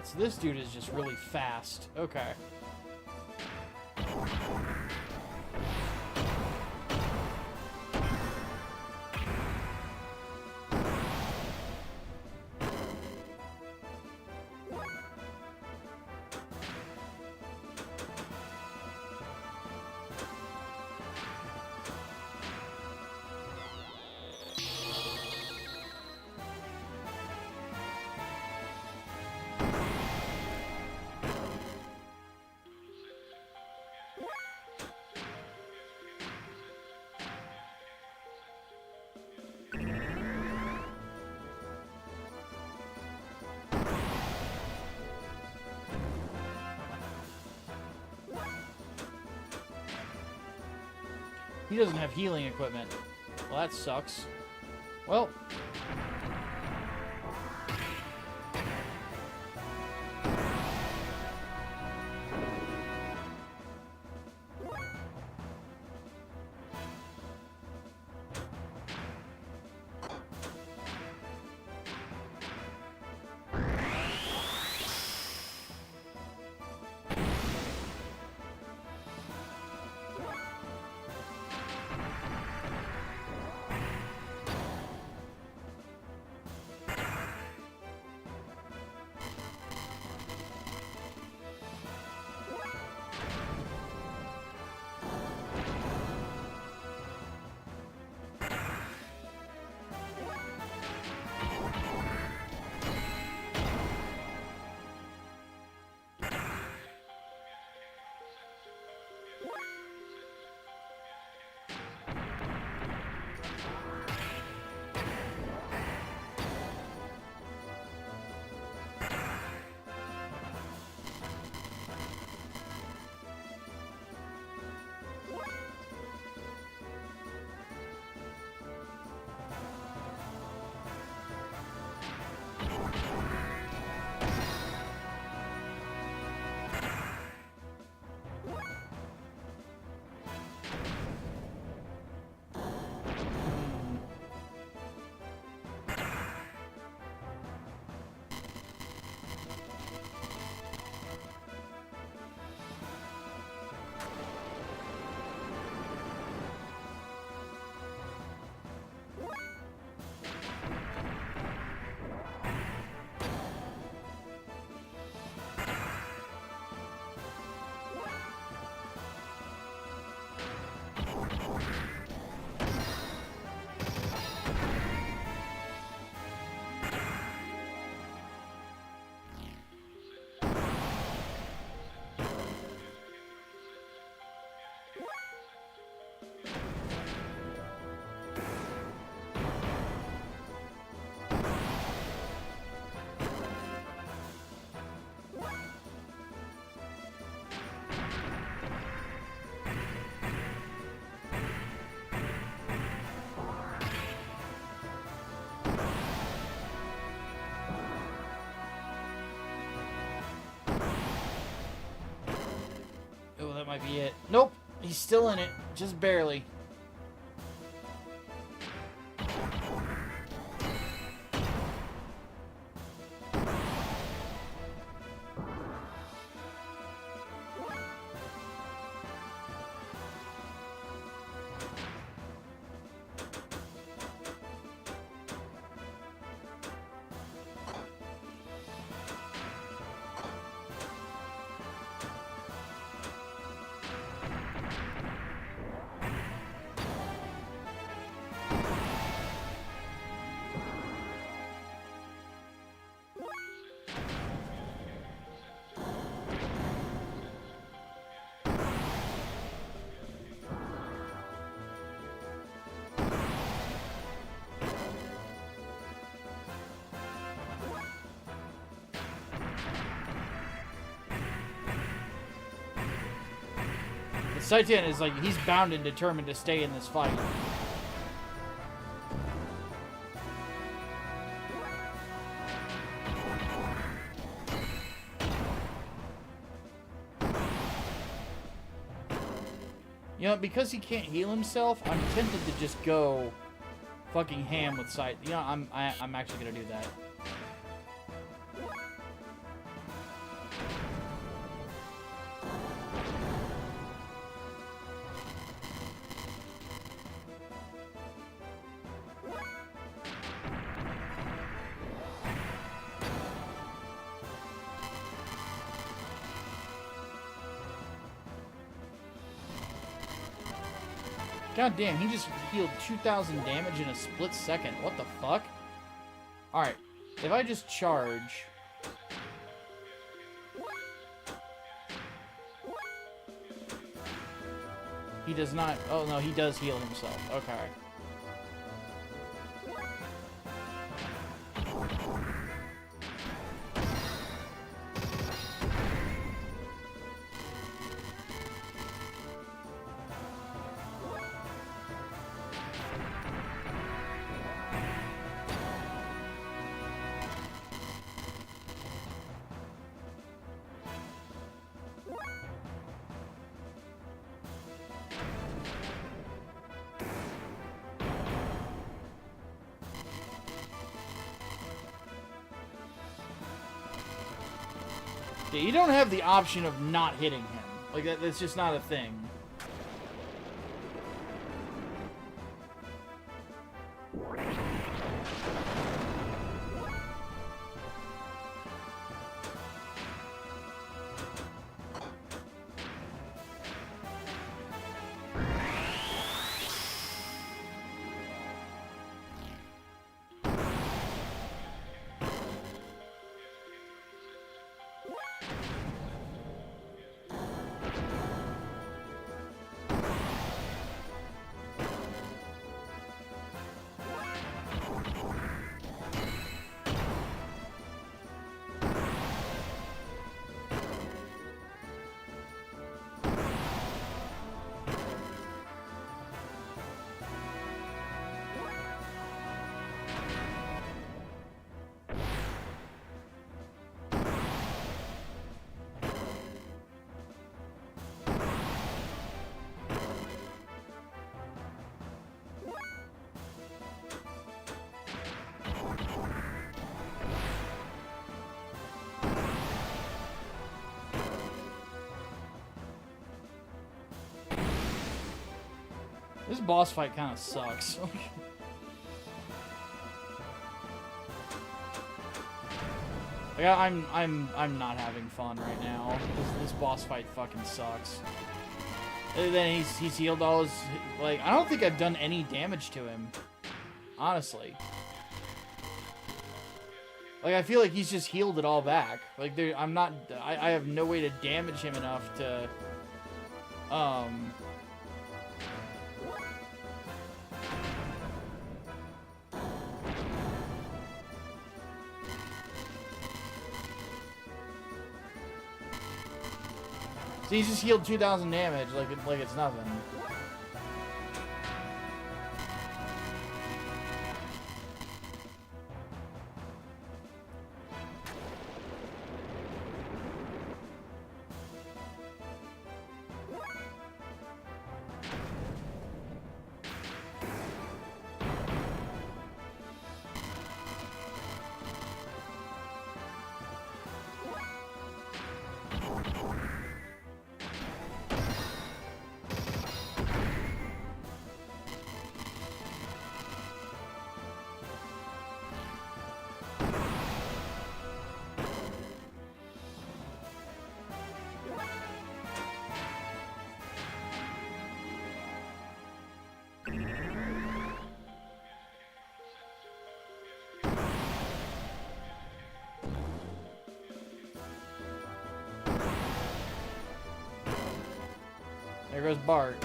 So this dude is just really fast. Okay. He doesn't have healing equipment. Well, that sucks. Well. Might be it. Nope, he's still in it, just barely. Saitian is like, he's bound and determined to stay in this fight. You know, because he can't heal himself, I'm tempted to just go fucking ham with Sight. You know, I'm actually gonna do that. God damn, he just healed 2,000 damage in a split second. What the fuck? Alright, if I just charge... He does not... Oh, no, he does heal himself. Okay. Yeah, you don't have the option of not hitting him. Like, that's just not a thing. This boss fight kind of sucks. Like, I'm not having fun right now. This boss fight fucking sucks. And then he's healed all his... Like, I don't think I've done any damage to him. Honestly. Like, I feel like he's just healed it all back. Like, I'm not... I have no way to damage him enough to... So he's just healed 2,000 damage like it's nothing. There goes Bart.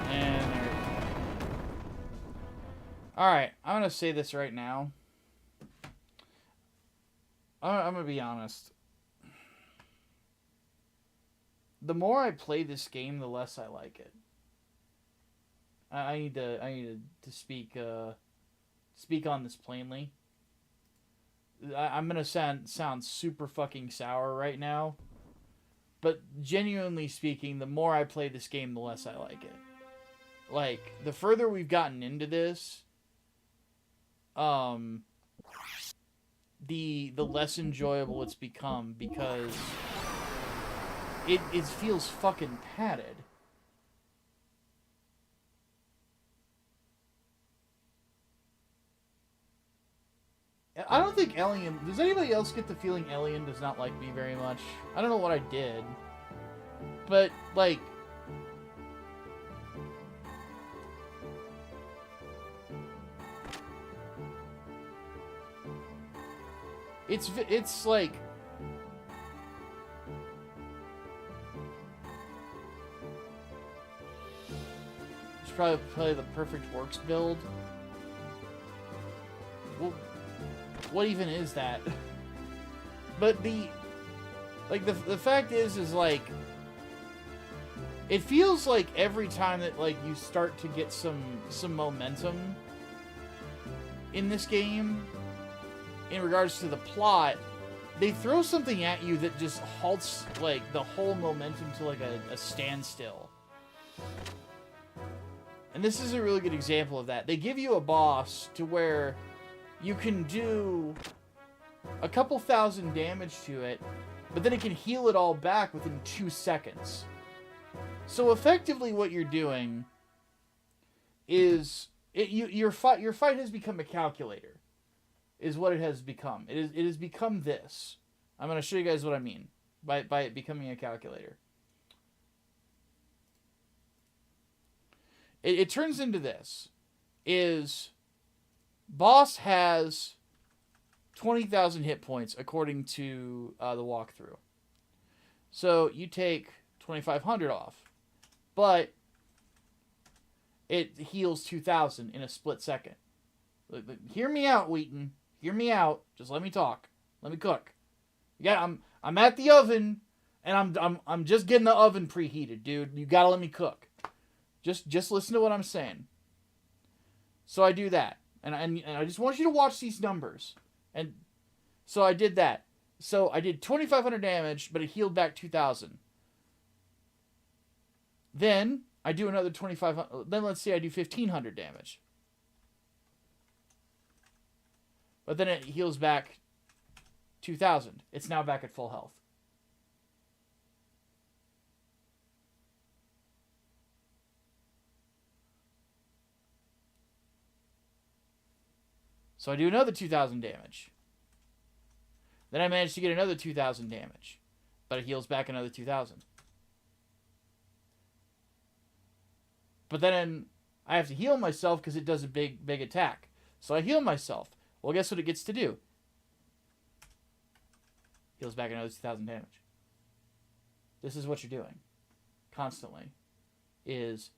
And there we go. Alright, I'm gonna say this right now. I'm gonna be honest. The more I play this game, the less I like it. I need to speak on this plainly. I'm gonna sound super fucking sour right now, but genuinely speaking, the more I play this game, the less I like it. Like, the further we've gotten into this, the less enjoyable it's become, because it feels fucking padded. I don't think Alien... Does anybody else get the feeling Alien does not like me very much? I don't know what I did. But, like... It's like... It's probably the perfect works build. Well, what even is that? But the fact is like, it feels like every time that like you start to get some momentum in this game in regards to the plot, they throw something at you that just halts like the whole momentum to like a standstill. And this is a really good example of that. They give you a boss to where you can do a couple thousand damage to it, but then it can heal it all back within 2 seconds. So effectively what you're doing is your fight has become a calculator. Is what it has become. It has become this. I'm going to show you guys what I mean by it becoming a calculator. It turns into this. Is boss has 20,000 hit points according to the walkthrough. So you take 2,500 off, but it heals 2,000 in a split second. Hear me out, Wheaton. Hear me out. Just let me talk. Let me cook. Yeah, I'm at the oven, and I'm just getting the oven preheated, dude. You gotta let me cook. Just listen to what I'm saying. So I do that, and I just want you to watch these numbers. And so I did that. So I did 2,500 damage, but it healed back 2,000. Then I do another 2,500. Then let's say I do 1,500 damage. But then it heals back 2,000. It's now back at full health. So I do another 2,000 damage. Then I manage to get another 2,000 damage. But it heals back another 2,000. But then I have to heal myself because it does a big attack. So I heal myself. Well, guess what it gets to do? Heals back another 2,000 damage. This is what you're doing. Constantly. Is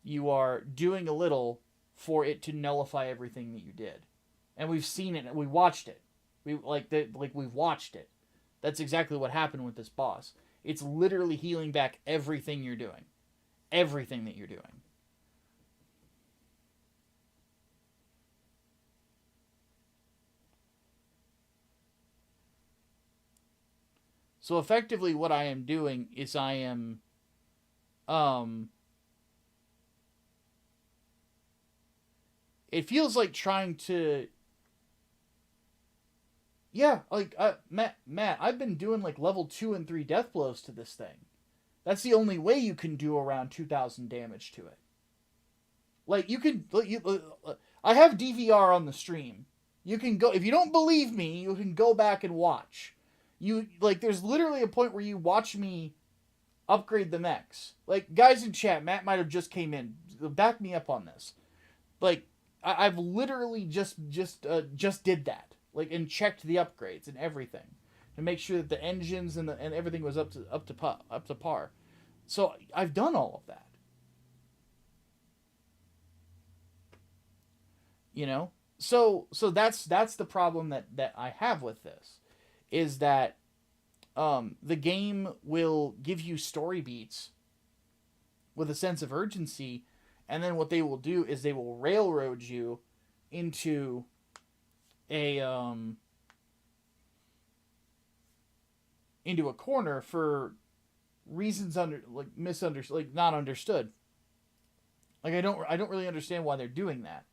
you are doing a little for it to nullify everything that you did. And we've seen it. We watched it. We've watched it. That's exactly what happened with this boss. It's literally healing back everything you're doing. Everything that you're doing. So effectively what I am doing is I am it feels like trying to Matt, I've been doing like level 2 and 3 death blows to this thing. That's the only way you can do around 2,000 damage to it. Like you could I have DVR on the stream. You can go, if you don't believe me, you can go back and watch. There's literally a point where you watch me upgrade the mechs. Like, guys in chat, Matt might have just came in. Back me up on this. Like, I've literally just did that. Like, and checked the upgrades and everything to make sure that the engines and everything was up to par. So I've done all of that. You know, so that's the problem that I have with this. Is that the game will give you story beats with a sense of urgency, and then what they will do is they will railroad you into a corner for reasons not understood. Like I don't really understand why they're doing that.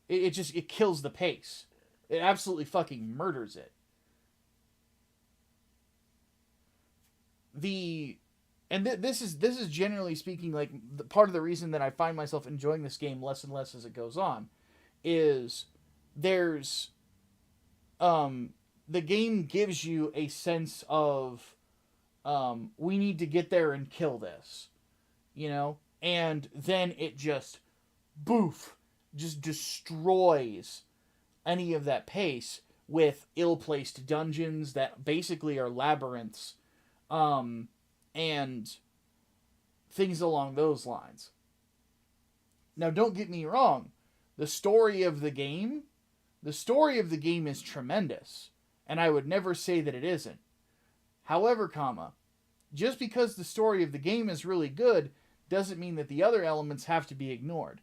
It kills the pace. It absolutely fucking murders it. This is generally speaking like part of the reason that I find myself enjoying this game less and less as it goes on, is there's the game gives you a sense of we need to get there and kill this, you know, and then it just boof, just destroys any of that pace with ill-placed dungeons that basically are labyrinths, and things along those lines. Now, don't get me wrong, the story of the game is tremendous, and I would never say that it isn't. However, just because the story of the game is really good doesn't mean that the other elements have to be ignored.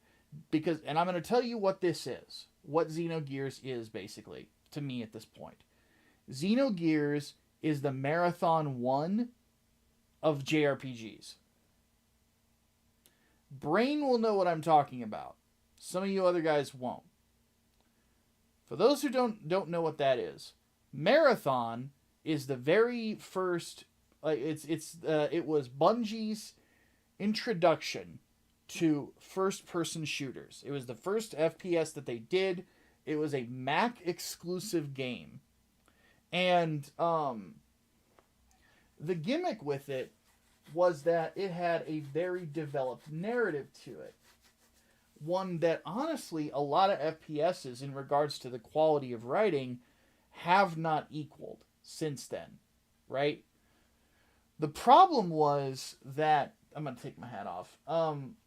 And I'm going to tell you what this is. What Xenogears is, basically, to me at this point. Xenogears is the Marathon 1 of JRPGs. Brain will know what I'm talking about. Some of you other guys won't. For those who don't know what that is, Marathon is the very first. It was Bungie's introduction to first-person shooters. It was the first FPS that they did. It was a Mac exclusive game, and the gimmick with it was that it had a very developed narrative to it. One that, honestly, a lot of FPSs, in regards to the quality of writing, have not equaled since then, right? The problem was that... I'm going to take my hat off.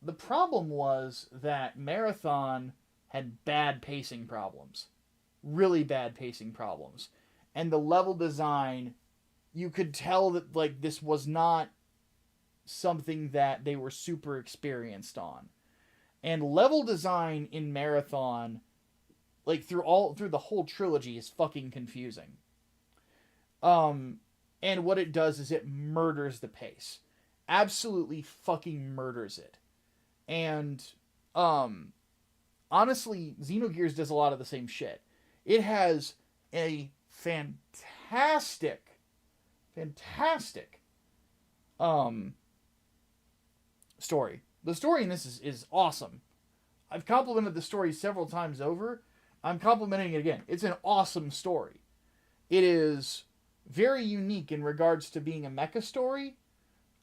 The problem was that Marathon had bad pacing problems. Really bad pacing problems. And the level design, you could tell that, like, this was not something that they were super experienced on. And level design in Marathon, like, through the whole trilogy, is fucking confusing. And what it does is it murders the pace. Absolutely fucking murders it. And honestly, Xenogears does a lot of the same shit. It has a fantastic story. The story in this is awesome. I've complimented the story several times over. I'm complimenting it again. It's an awesome story. It is very unique in regards to being a mecha story,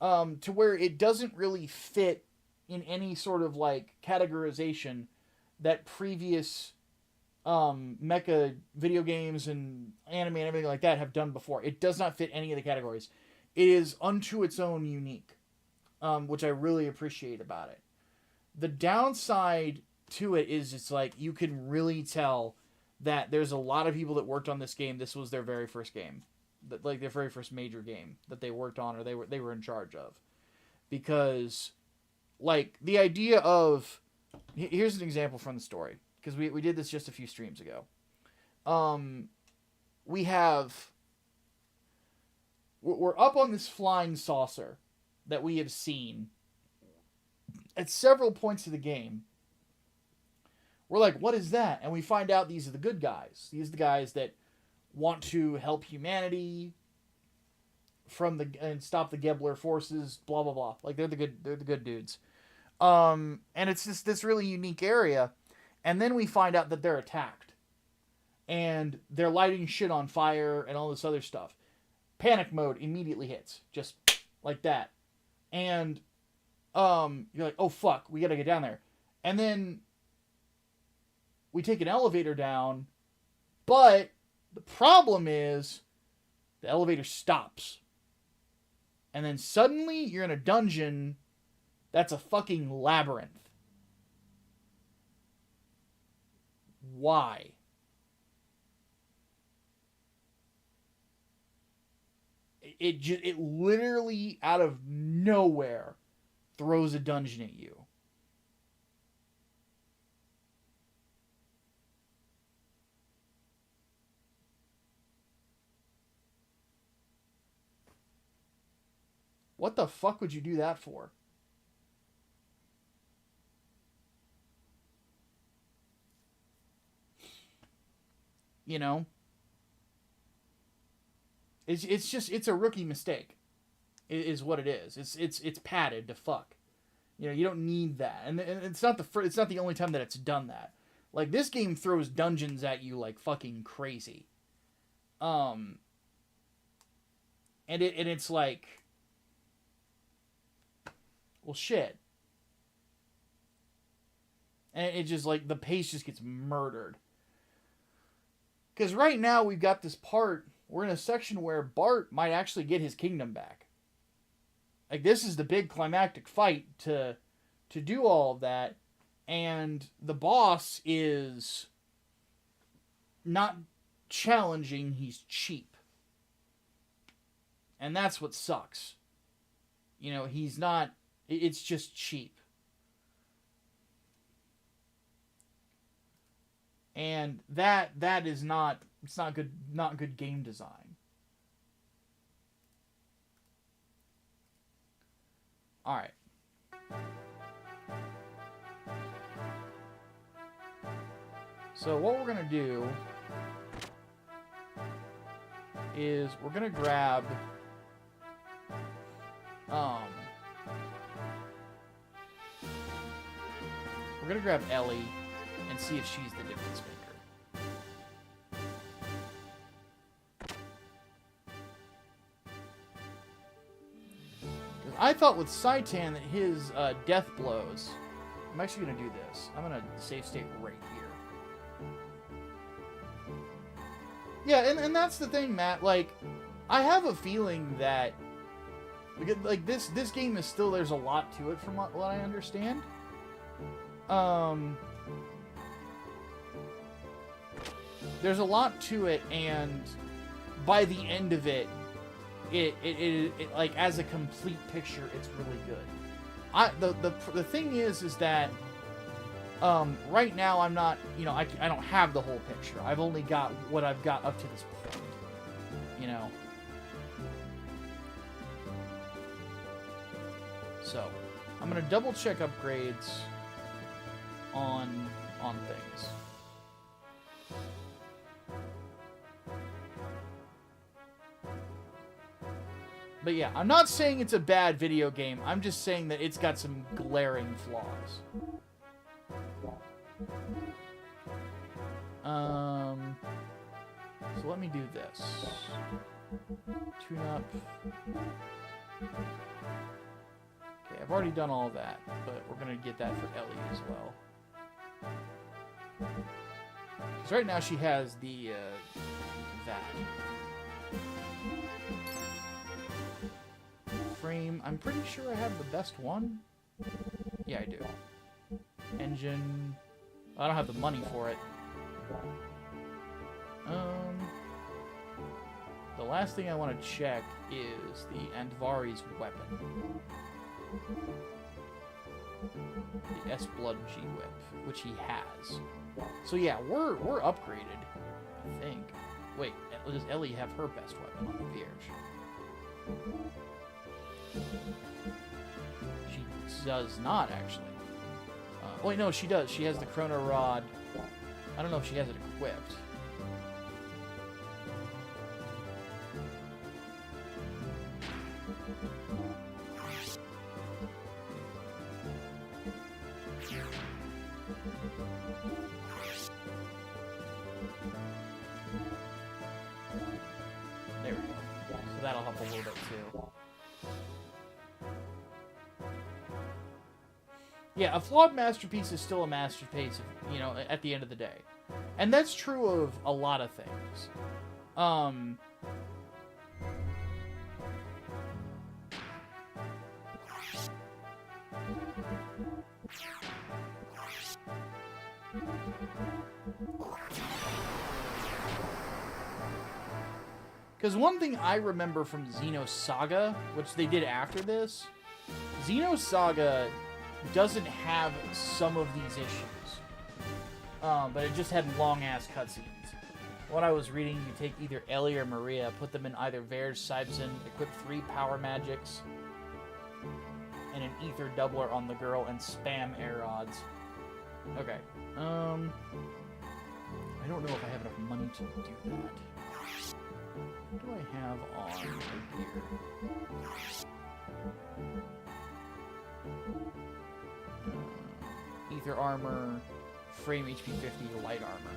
to where it doesn't really fit in any sort of, like, categorization that previous mecha video games and anime and everything like that have done before. It does not fit any of the categories. It is unto its own unique, which I really appreciate about it. The downside to it is it's like you can really tell that there's a lot of people that worked on this game. This was their very first game, like their very first major game that they worked on, or they were in charge of, because, like, the idea of, here's an example from the story, because we did this just a few streams ago. We're up on this flying saucer that we have seen at several points of the game. We're like, what is that? And we find out these are the good guys. These are the guys that want to help humanity and stop the Gebler forces, blah blah blah. Like, they're the good dudes. And it's just this really unique area. And then we find out that they're attacked. And they're lighting shit on fire and all this other stuff. Panic mode immediately hits. Just like that. And you're like, oh fuck, we gotta get down there. And then we take an elevator down, but the problem is the elevator stops. And then suddenly you're in a dungeon that's a fucking labyrinth. Why? It literally out of nowhere throws a dungeon at you. What the fuck would you do that for? You know? It's a rookie mistake. Is what it is. It's padded to fuck. You know, you don't need that. And it's not the only time that it's done that. Like, this game throws dungeons at you like fucking crazy. And it's like, well, shit. And it just, like, the pace just gets murdered. Because right now we've got this part, we're in a section where Bart might actually get his kingdom back. Like, this is the big climactic fight to do all of that. And the boss is not challenging, he's cheap. And that's what sucks. You know, he's not, it's just cheap. And that is not, it's not good game design. All right. So what we're going to do is we're going to grab Ellie and see if she's the difference maker. Because I thought with Saitan that his death blows... I'm actually going to do this. I'm going to save state right here. Yeah, and that's the thing, Matt. Like, I have a feeling that... Like, this game is still... There's a lot to it from what I understand. There's a lot to it, and by the end of it, it like, as a complete picture, it's really good. The thing is that right now I'm not, you know, I don't have the whole picture. I've only got what I've got up to this point, you know. So I'm gonna double check upgrades on things. But yeah, I'm not saying it's a bad video game. I'm just saying that it's got some glaring flaws. So let me do this. Tune up. Okay, I've already done all that, but we're gonna get that for Ellie as well. Because right now she has the, that. Frame, I'm pretty sure I have the best one. Yeah, I do. Engine. I don't have the money for it. The last thing I want to check is the Andvari's weapon. The S-Blood G-Whip, which he has. So yeah, we're upgraded, I think. Wait, does Ellie have her best weapon on the Vierge? She does not, actually. Wait, no, she does. She has the Chrono Rod. I don't know if she has it equipped. There we go. So that'll help a little bit, too. Yeah, a flawed masterpiece is still a masterpiece, you know, at the end of the day. And that's true of a lot of things. Because one thing I remember from Xenosaga, which they did after this, Xenosaga doesn't have some of these issues. But it just had long-ass cutscenes. What I was reading, you take either Ellie or Maria, put them in either Vierge, Sibson, equip 3 power magics, and an ether doubler on the girl, and spam air odds. Okay. I don't know if I have enough money to do that. What do I have on here? Ether armor, frame HP 50 light armor.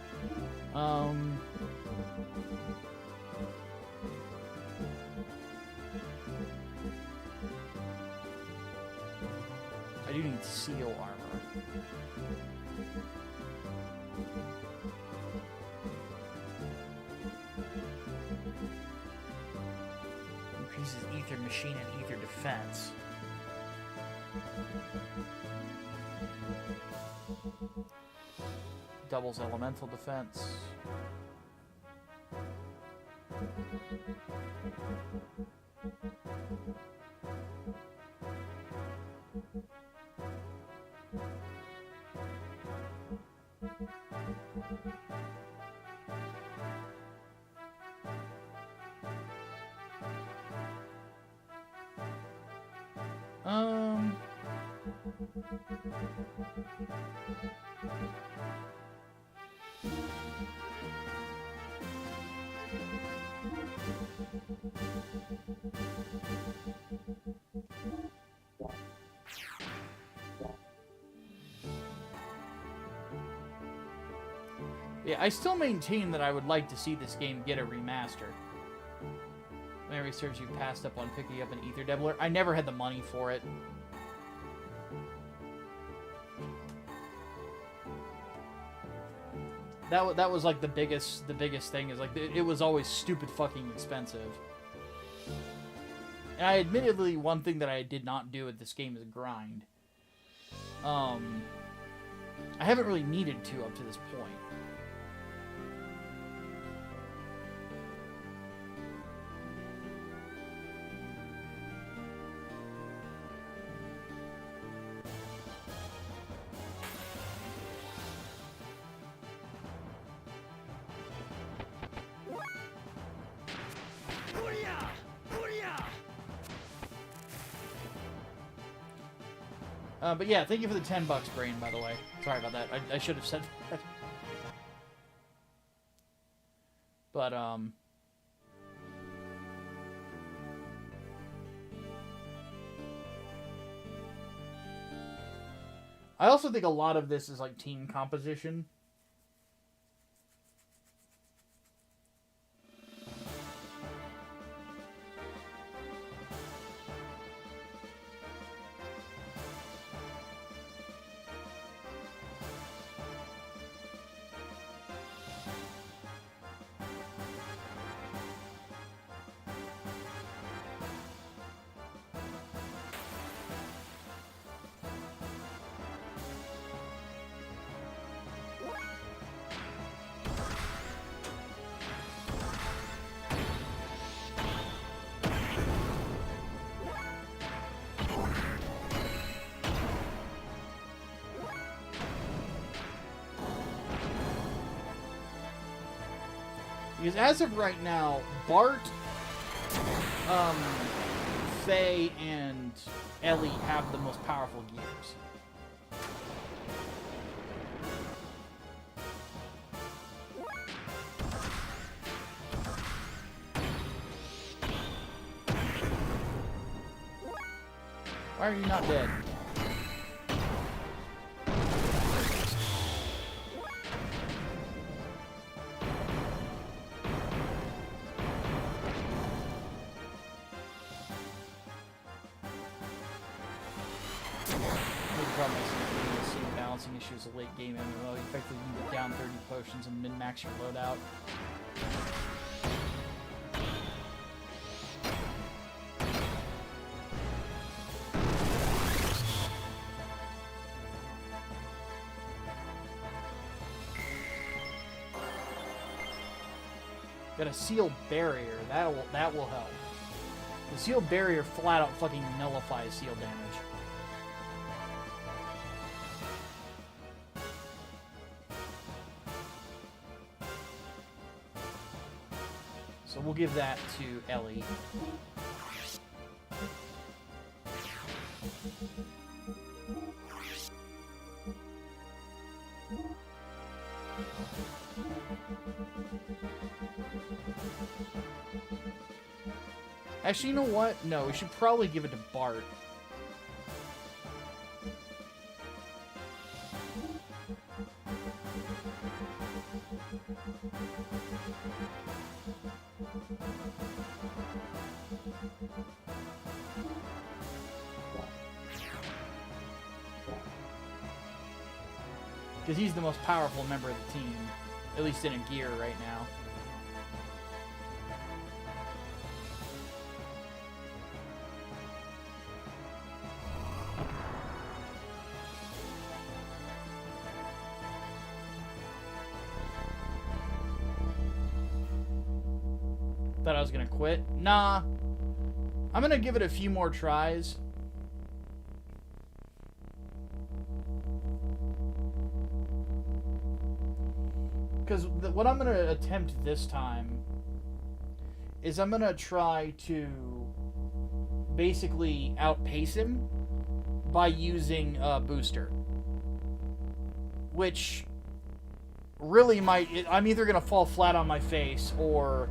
I do need seal armor. Increases ether machine and ether defense. Doubles elemental defense. Yeah, I still maintain that I would like to see this game get a remaster. Memory serves, you passed up on picking up an Ether Debbler. I never had the money for it. That was like the biggest thing is like it was always stupid fucking expensive. And I admittedly, one thing that I did not do at this game is grind. I haven't really needed to up to this point. But yeah, thank you for the $10, Brain, by the way. Sorry about that. I should have said that. But, I also think a lot of this is, like, team composition. Because as of right now, Bart, Faye, and Ellie have the most powerful gears. Why are you not dead? Issues of late game MMO. You effectively can get down 30 potions and min-max your loadout. Got a sealed barrier. That will help. The sealed barrier flat out fucking nullifies seal damage. So we'll give that to Ellie. Actually, you know what? No, we should probably give it to Bart. Because he's the most powerful member of the team. At least in a gear right now. Thought I was gonna quit. Nah. I'm gonna give it a few more tries. Because what I'm going to attempt this time is I'm going to try to basically outpace him by using a booster. Which really might... I'm either going to fall flat on my face or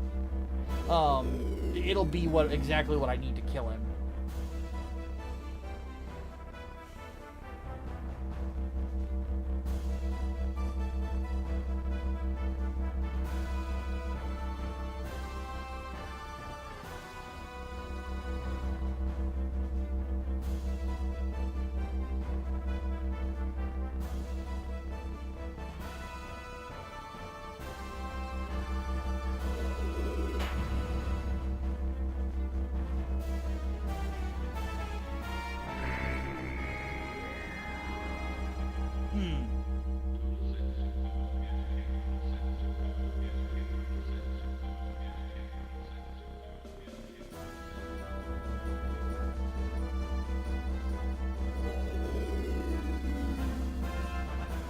it'll be exactly what I need to kill him.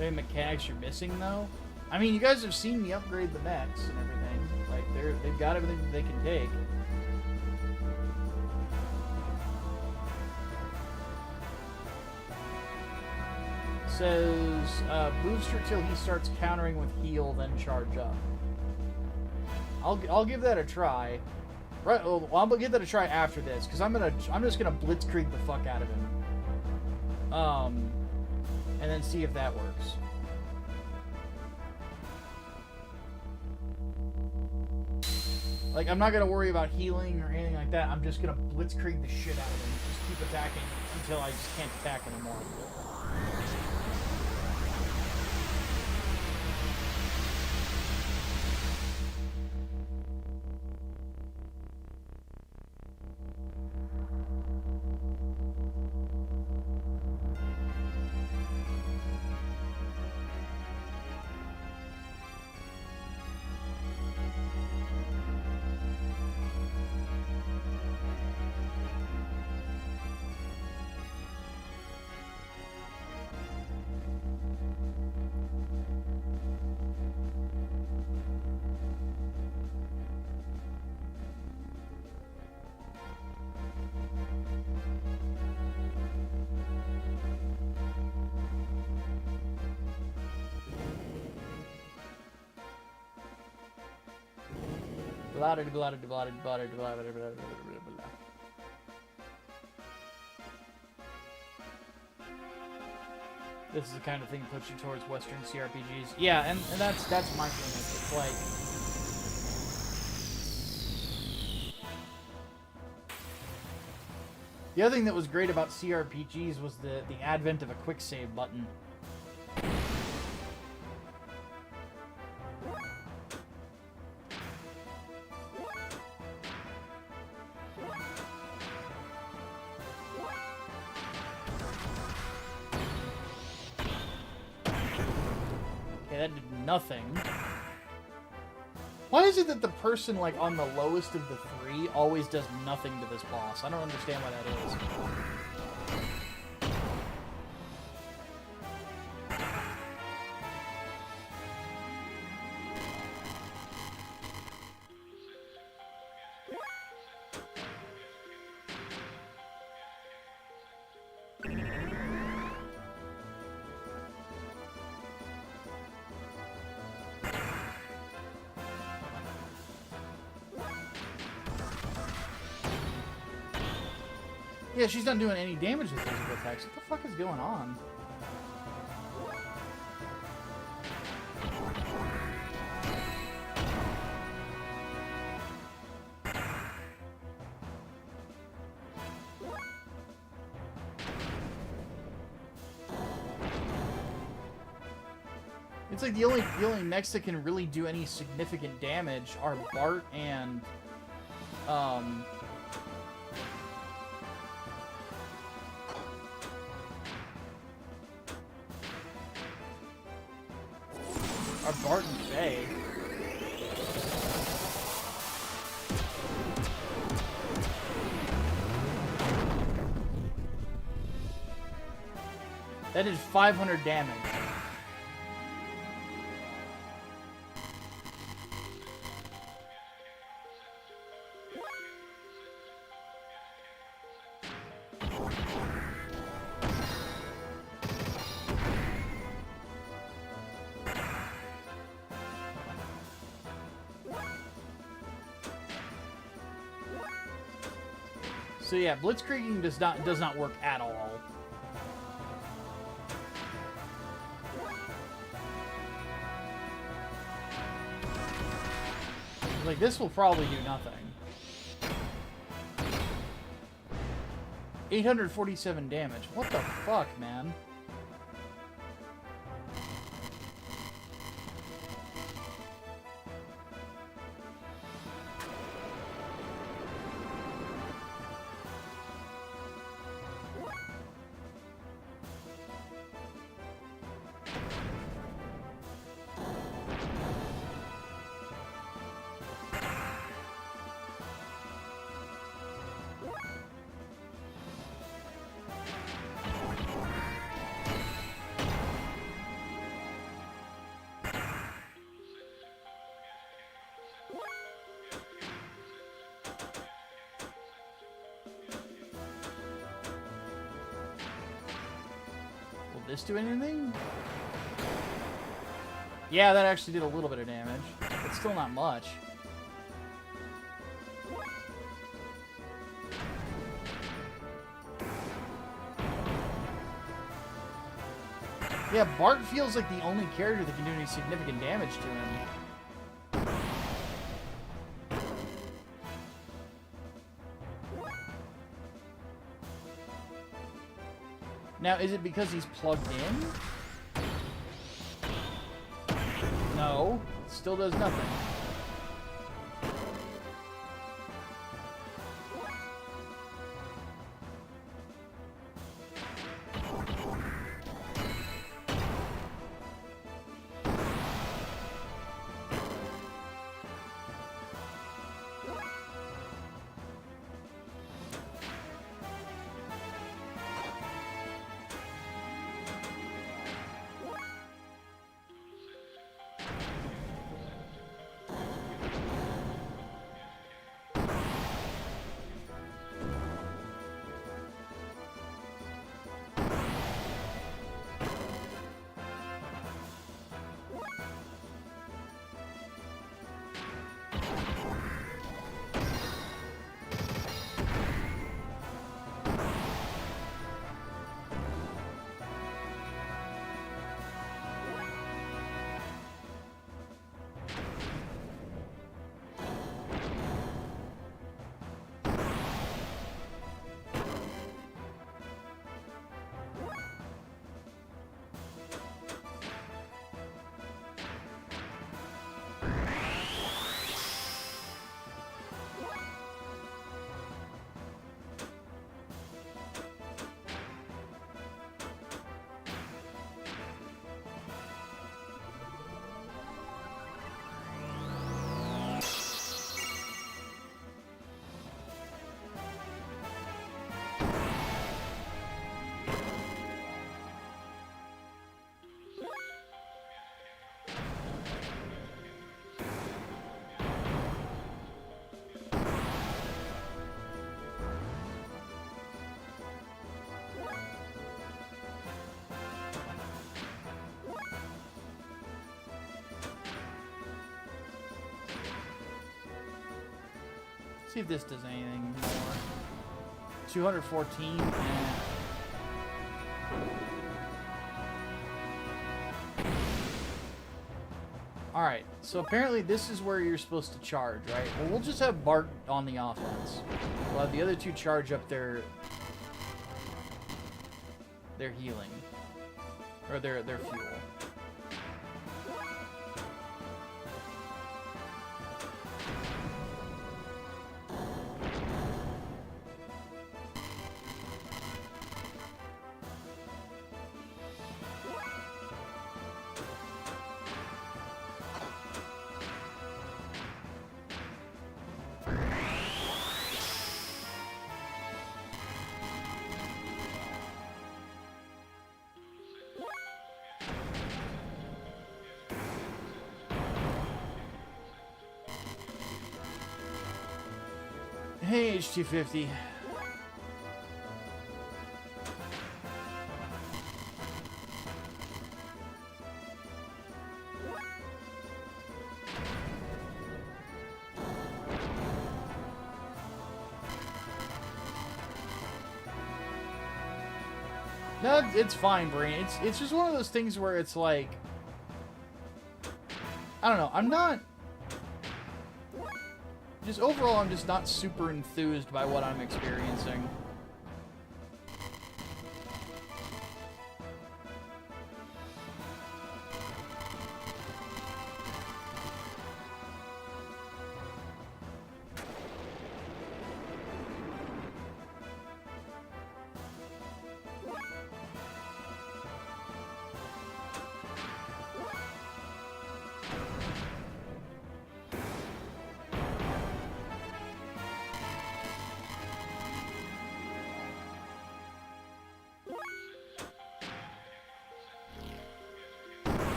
Any mechanics you're missing, though? I mean, you guys have seen me upgrade the mechs and everything. Like, they've got everything that they can take. Says, booster till he starts countering with heal, then charge up. I'll give that a try. Right, well, I'm gonna give that a try after this, because I'm just gonna blitzkrieg the fuck out of him. And then see if that works. Like, I'm not gonna worry about healing or anything like that. I'm just gonna blitzkrieg the shit out of him. Just keep attacking until I just can't attack anymore. This is the kind of thing that puts you towards Western CRPGs. Yeah, and that's my thing. It's like... The other thing that was great about CRPGs was the advent of a quick save button. That did nothing. Why is it that the person, like, on the lowest of the three always does nothing to this boss? I don't understand why that is. Yeah, she's not doing any damage with physical attacks. What the fuck is going on? It's like the only mechs that can really do any significant damage are Bart and are Bart and Faye. That did 500 damage. So yeah, blitzkrieging does not work at all. Like, this will probably do nothing. 847 damage. What the fuck, man? This do anything? Yeah, that actually did a little bit of damage. But still not much. Yeah, Bart feels like the only character that can do any significant damage to him. Now, is it because he's plugged in? No. It still does nothing. See if this does anything more. 214. Alright, so apparently this is where you're supposed to charge, right? Well, we'll just have Bart on the offense. We'll have the other two charge up their healing. Or their fuel. Hey, H250. No, it's fine, Brain. It's just one of those things where it's like, I don't know. I'm not. Just overall, I'm just not super enthused by what I'm experiencing.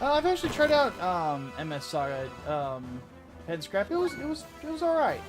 I've actually tried out MS Saga Head Scrap. It was all right.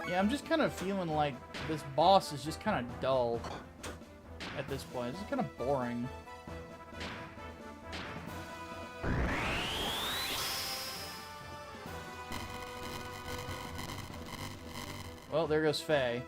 Yeah, I'm just kind of feeling like this boss is just kind of dull at this point. It's kind of boring. Well, there goes Faye.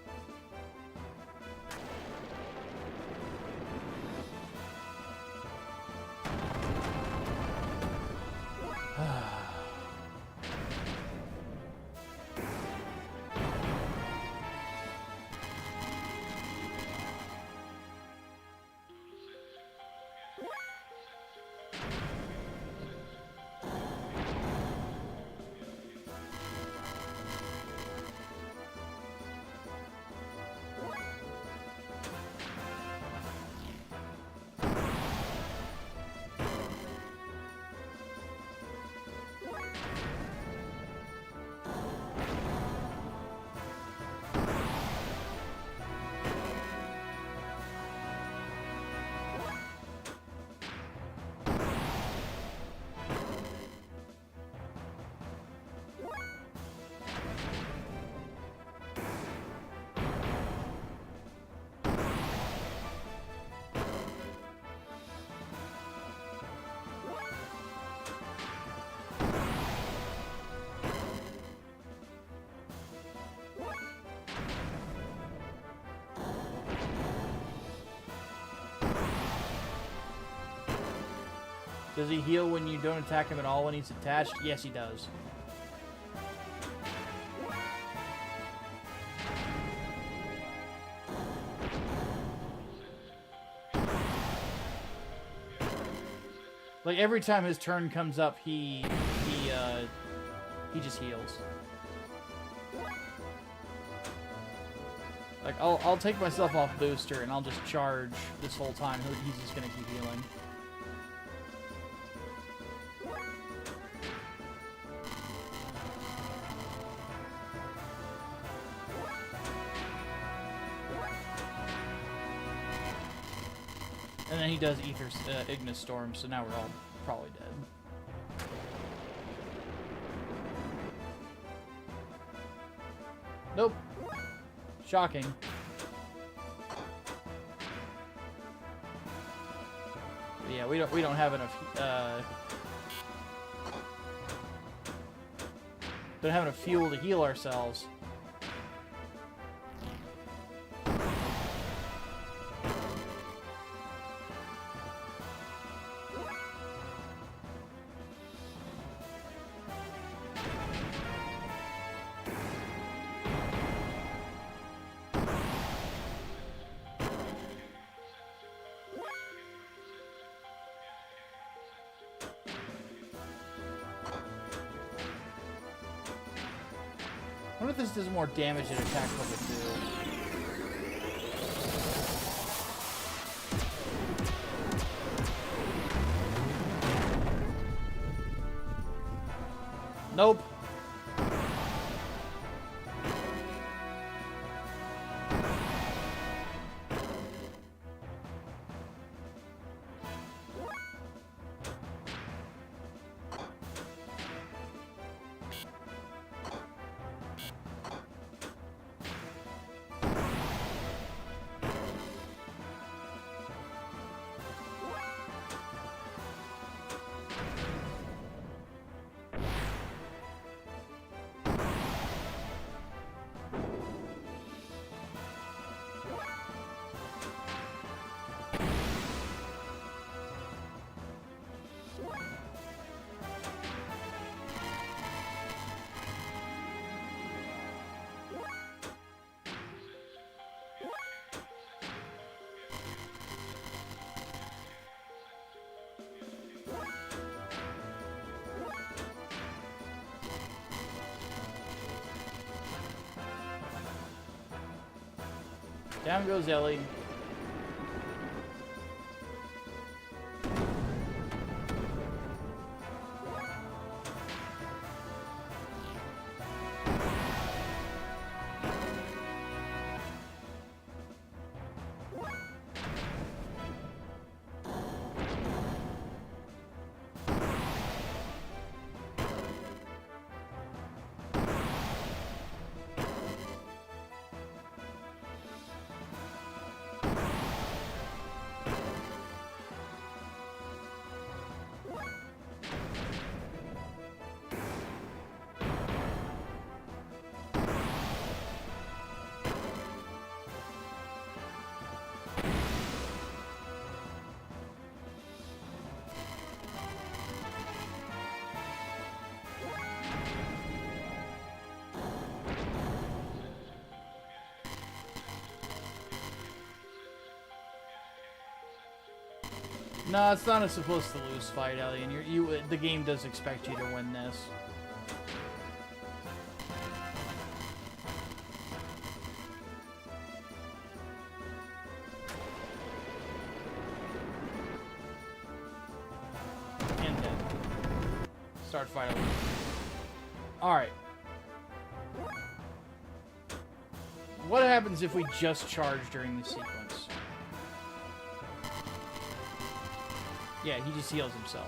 Does he heal when you don't attack him at all when he's attached? Yes, he does. Like, every time his turn comes up, he just heals. Like, I'll take myself off booster and I'll just charge this whole time. He's just gonna keep healing. And then he does Ignis Storm, so now we're all probably dead. Nope. Shocking. But yeah, we don't have enough don't have enough fuel to heal ourselves. I wonder if this does more damage than attack level 2. Nope. Down goes Ellie. No, it's not a supposed to lose fight, Ellie, and the game does expect you to win this. And then start fight over. Alright. What happens if we just charge during the sequence? Yeah, he just heals himself.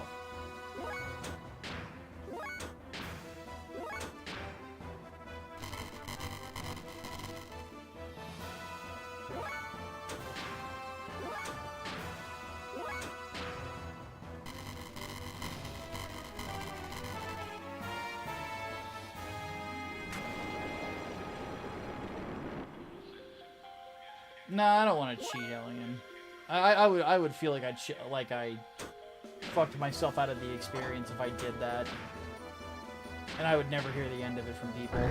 Nah, I don't want to cheat, Alien. I would feel like I fucked myself out of the experience if I did that. And I would never hear the end of it from people.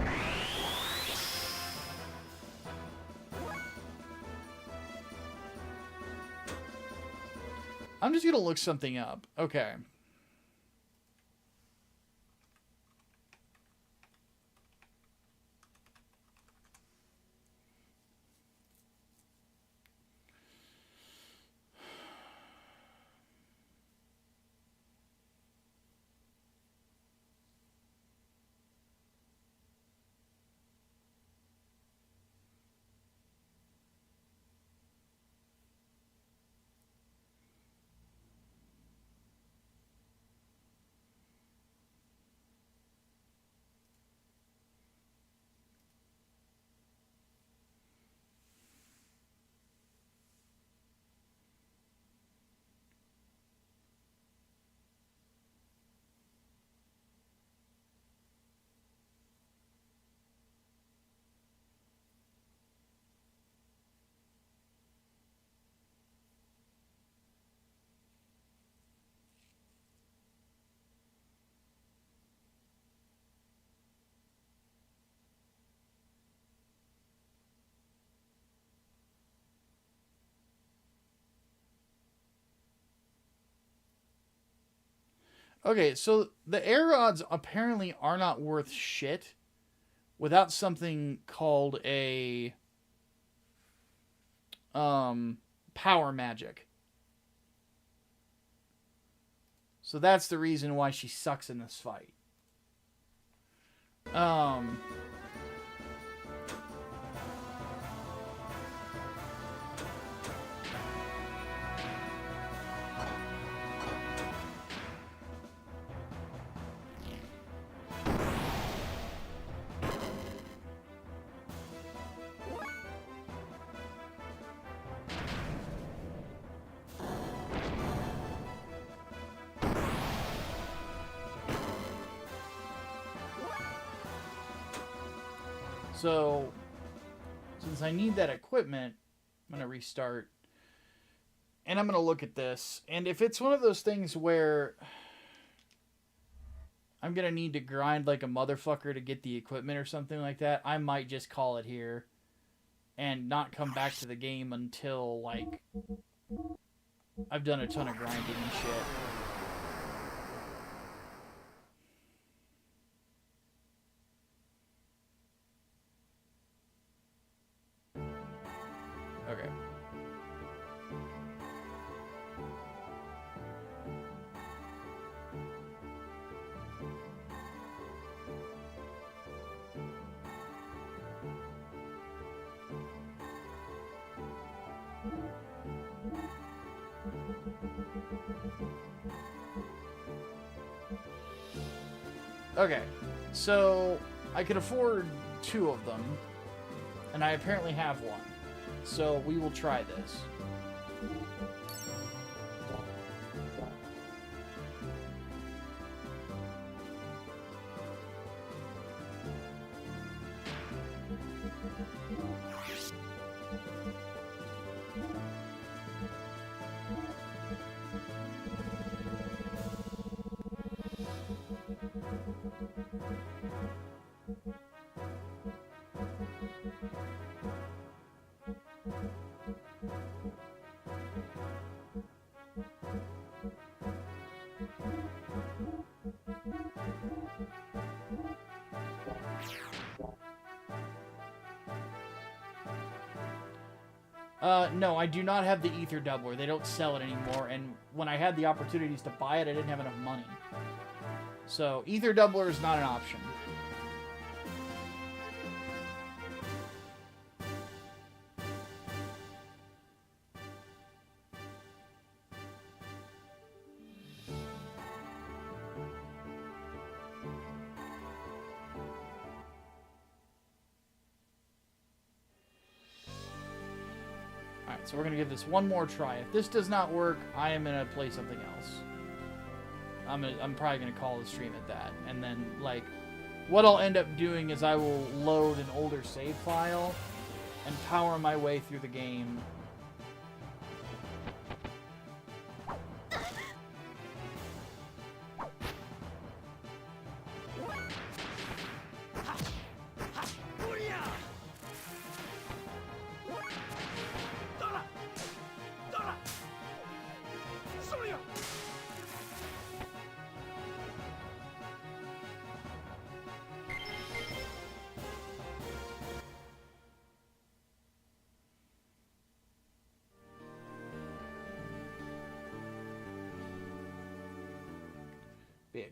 I'm just gonna look something up. Okay. Okay, so the air rods apparently are not worth shit without something called a power magic. So that's the reason why she sucks in this fight. So, since I need that equipment, I'm going to restart. And I'm going to look at this. And if it's one of those things where I'm going to need to grind like a motherfucker to get the equipment or something like that, I might just call it here and not come back to the game until, like, I've done a ton of grinding and shit. Okay. Okay, so I could afford 2 of them, and I apparently have one. So we will try this. No, I do not have the ether doubler. They don't sell it anymore, and when I had the opportunities to buy it, I didn't have enough money. So, ether doubler is not an option. Alright, so we're going to give this one more try. If this does not work, I am going to play something else. I'm probably going to call the stream at that. And then, like, what I'll end up doing is I will load an older save file and power my way through the game.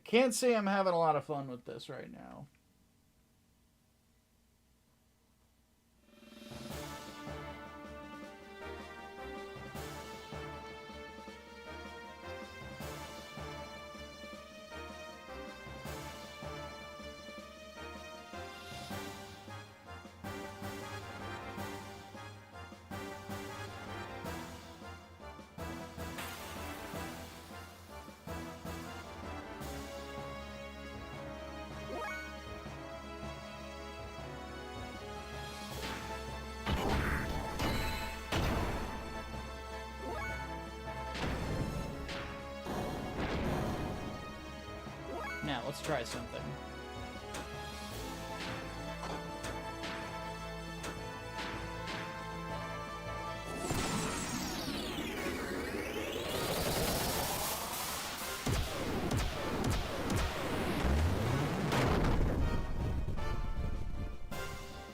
Can't say I'm having a lot of fun with this right now. Now, let's try something.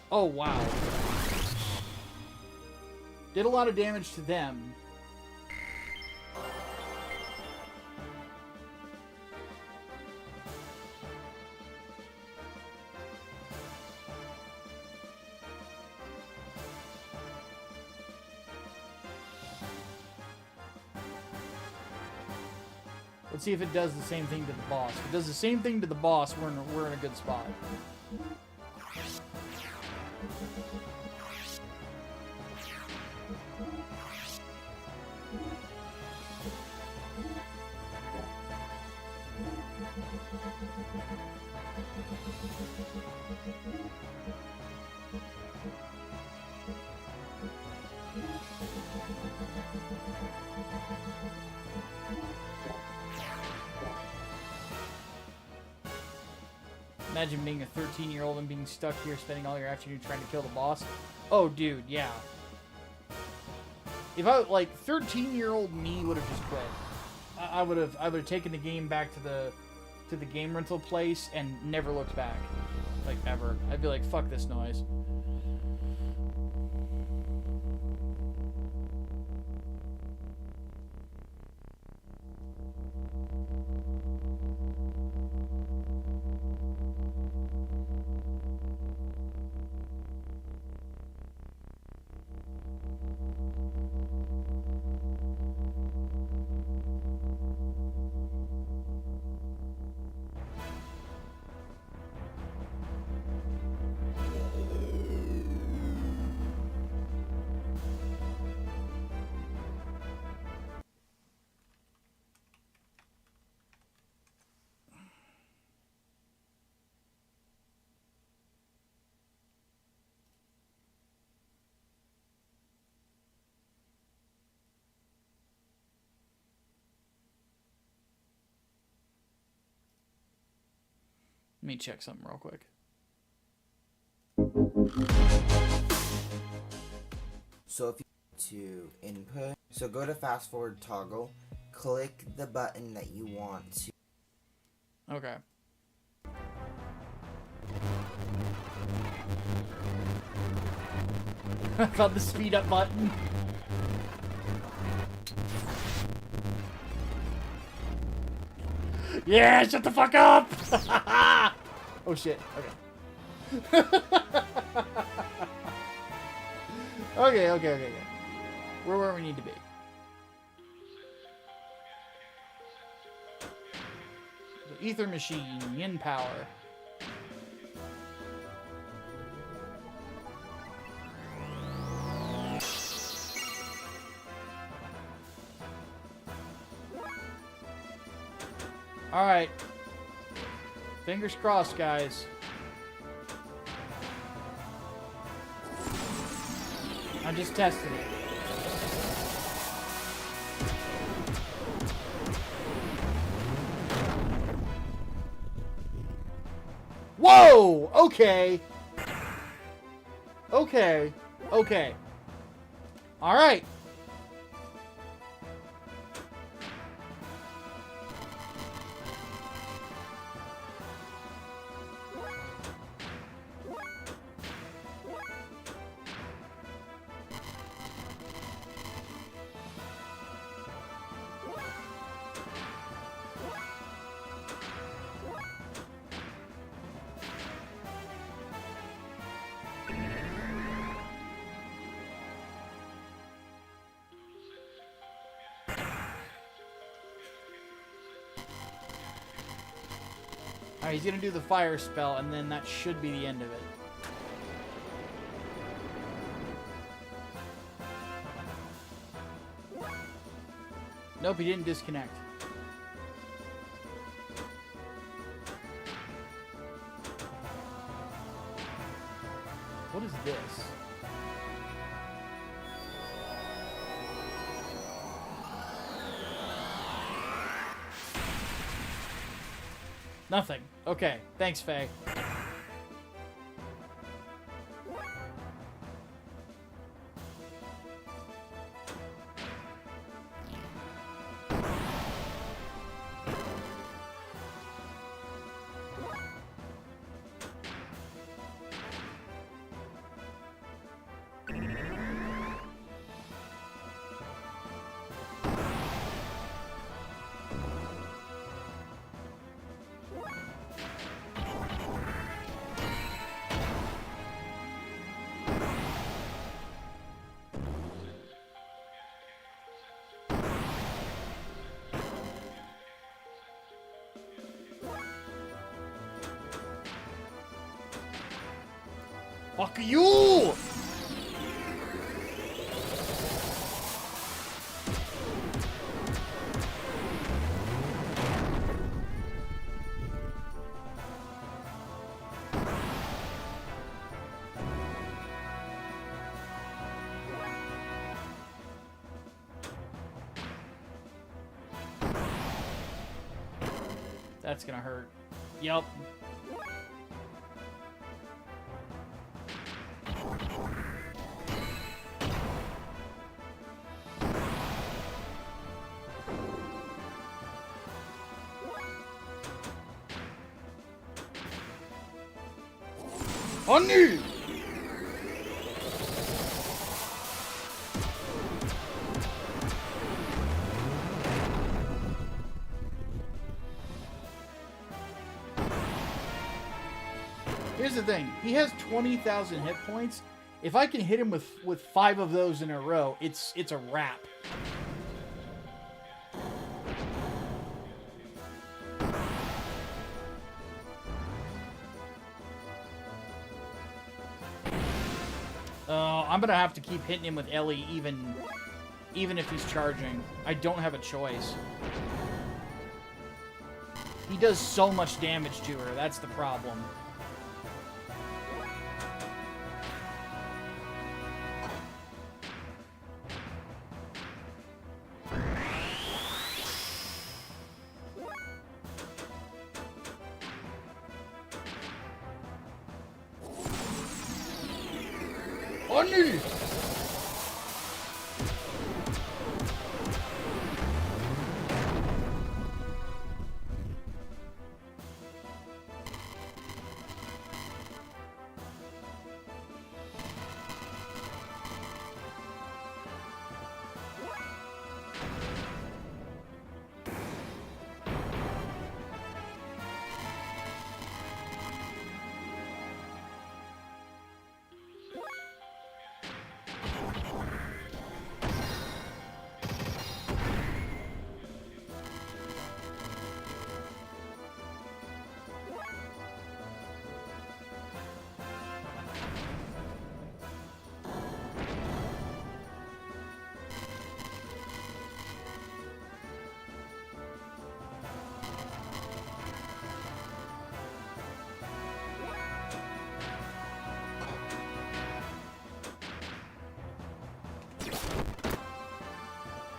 Oh, wow. Did a lot of damage to them. Let's see if it does the same thing to the boss. If it does the same thing to the boss, we're in a good spot. Imagine being a 13-year-old and being stuck here, spending all your afternoon trying to kill the boss. Oh, dude, yeah. If I, like, 13-year-old me would have just quit. I would have taken the game back to the game rental place and never looked back, like, ever. I'd be like, fuck this noise. Let me check something real quick. So if you go to input, so go to fast forward toggle, click the button that you want to. Okay. I found the speed up button. Yeah, shut the fuck up! Oh shit, okay. Okay. We're where we need to be. The ether machine, yin power. Alright. Fingers crossed, guys. I'm just testing it. Whoa! Okay. Okay. Alright. Alright, he's gonna do the fire spell, and then that should be the end of it. Nope, he didn't disconnect. What is this? Nothing. Okay, thanks, Faye. Fuck you! That's gonna hurt. Yup. Honey! Here's the thing. He has 20,000 hit points. If I can hit him with 5 of those in a row, it's a wrap. I'm gonna have to keep hitting him with Ellie even if he's charging. I don't have a choice. He does so much damage to her, that's the problem. Honey!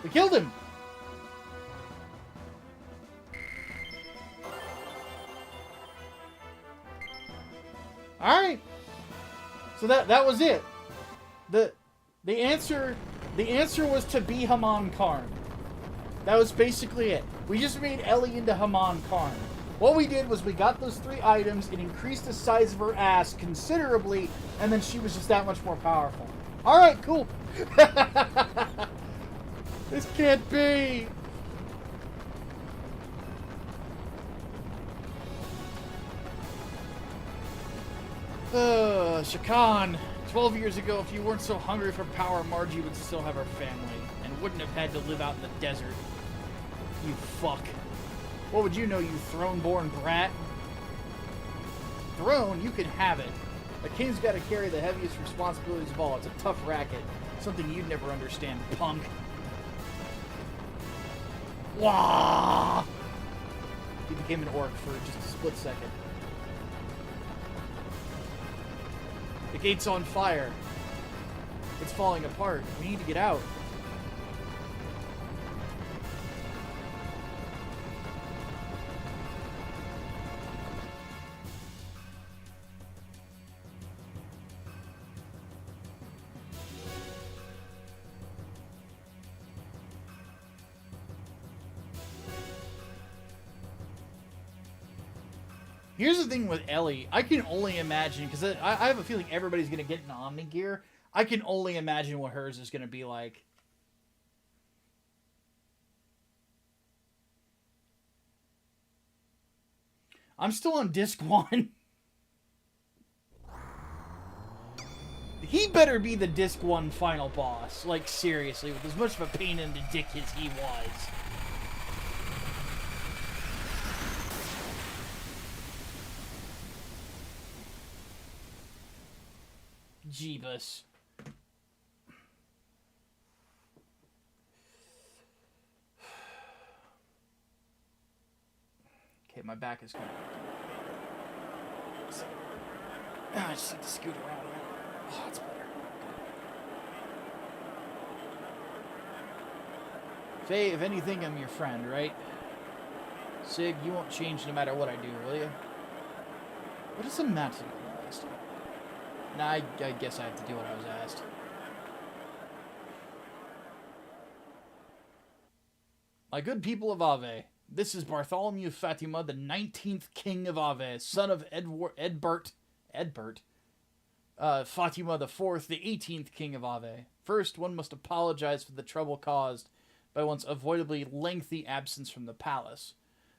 We killed him! Alright. So that was it. The answer was to be Haman Karn. That was basically it. We just made Ellie into Haman Karn. What we did was we got those 3 items, it increased the size of her ass considerably, and then she was just that much more powerful. Alright, cool. This can't be! Shakan. 12 years ago, if you weren't so hungry for power, Margie would still have her family, and wouldn't have had to live out in the desert. You fuck. What would you know, you throne-born brat? throne, you can have it. A king's got to carry the heaviest responsibilities of all. It's a tough racket. Something you'd never understand, punk. Wah! He became an orc for just a split second. The gate's on fire. It's falling apart. We need to get out. Here's the thing with Ellie. I can only imagine, because I have a feeling everybody's going to get an Omni gear. I can only imagine what hers is going to be like. I'm still on disc 1. He better be the disc 1 final boss. Like, seriously, with as much of a pain in the dick as he was. Jeebus. Okay, my back is going. I just need to scoot around. Oh, it's better. Faye, if anything, I'm your friend, right? Sig, you won't change no matter what I do, will you? What is the matter? Nah, I guess I have to do what I was asked. My good people of Ave, this is Bartholomew Fatima, the 19th King of Ave, son of Edbert, Fatima IV, the 18th King of Ave. First, one must apologize for the trouble caused by one's avoidably lengthy absence from the palace.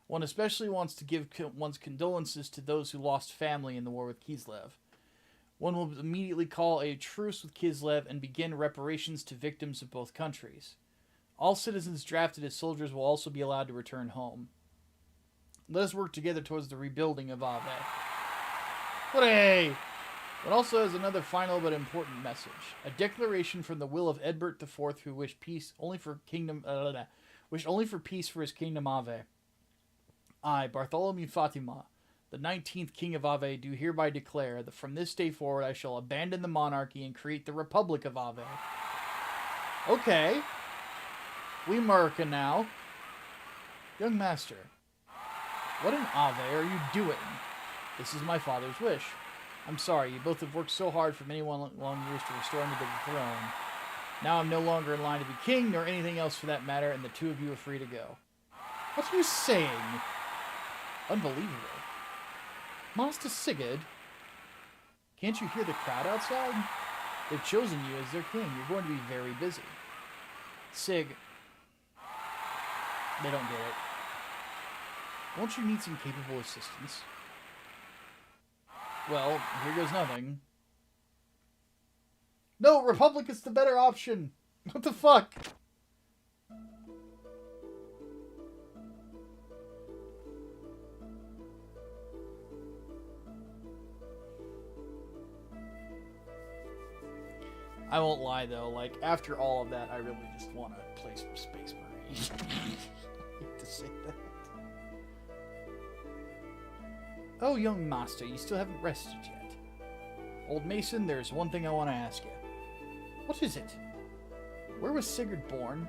One especially wants to give one's condolences to those who lost family in the war with Kislev. One will immediately call a truce with Kislev and begin reparations to victims of both countries. All citizens drafted as soldiers will also be allowed to return home. Let us work together towards the rebuilding of Ave. Hooray! It also has another final but important message. A declaration from the will of Edbert IV, who wished peace only for peace for his kingdom Ave. I, Bartholomew Fatima, the 19th King of Ave, do hereby declare that from this day forward I shall abandon the monarchy and create the Republic of Ave. Okay. We America now. Young master, what in Ave are you doing? This is my father's wish. I'm sorry, you both have worked so hard for many long years to restore me to the throne. Now I'm no longer in line to be king, nor anything else for that matter, and the two of you are free to go. What are you saying? Unbelievable. Master Sigurd? Can't you hear the crowd outside? They've chosen you as their king. You're going to be very busy. Sig. They don't get it. Won't you need some capable assistance? Well, here goes nothing. No, Republic is the better option! What the fuck? I won't lie though, like, after all of that, I really just want to play some Space Marine. I hate to say that. Oh, young master, you still haven't rested yet. Old Mason, there's one thing I want to ask you. What is it? Where was Sigurd born?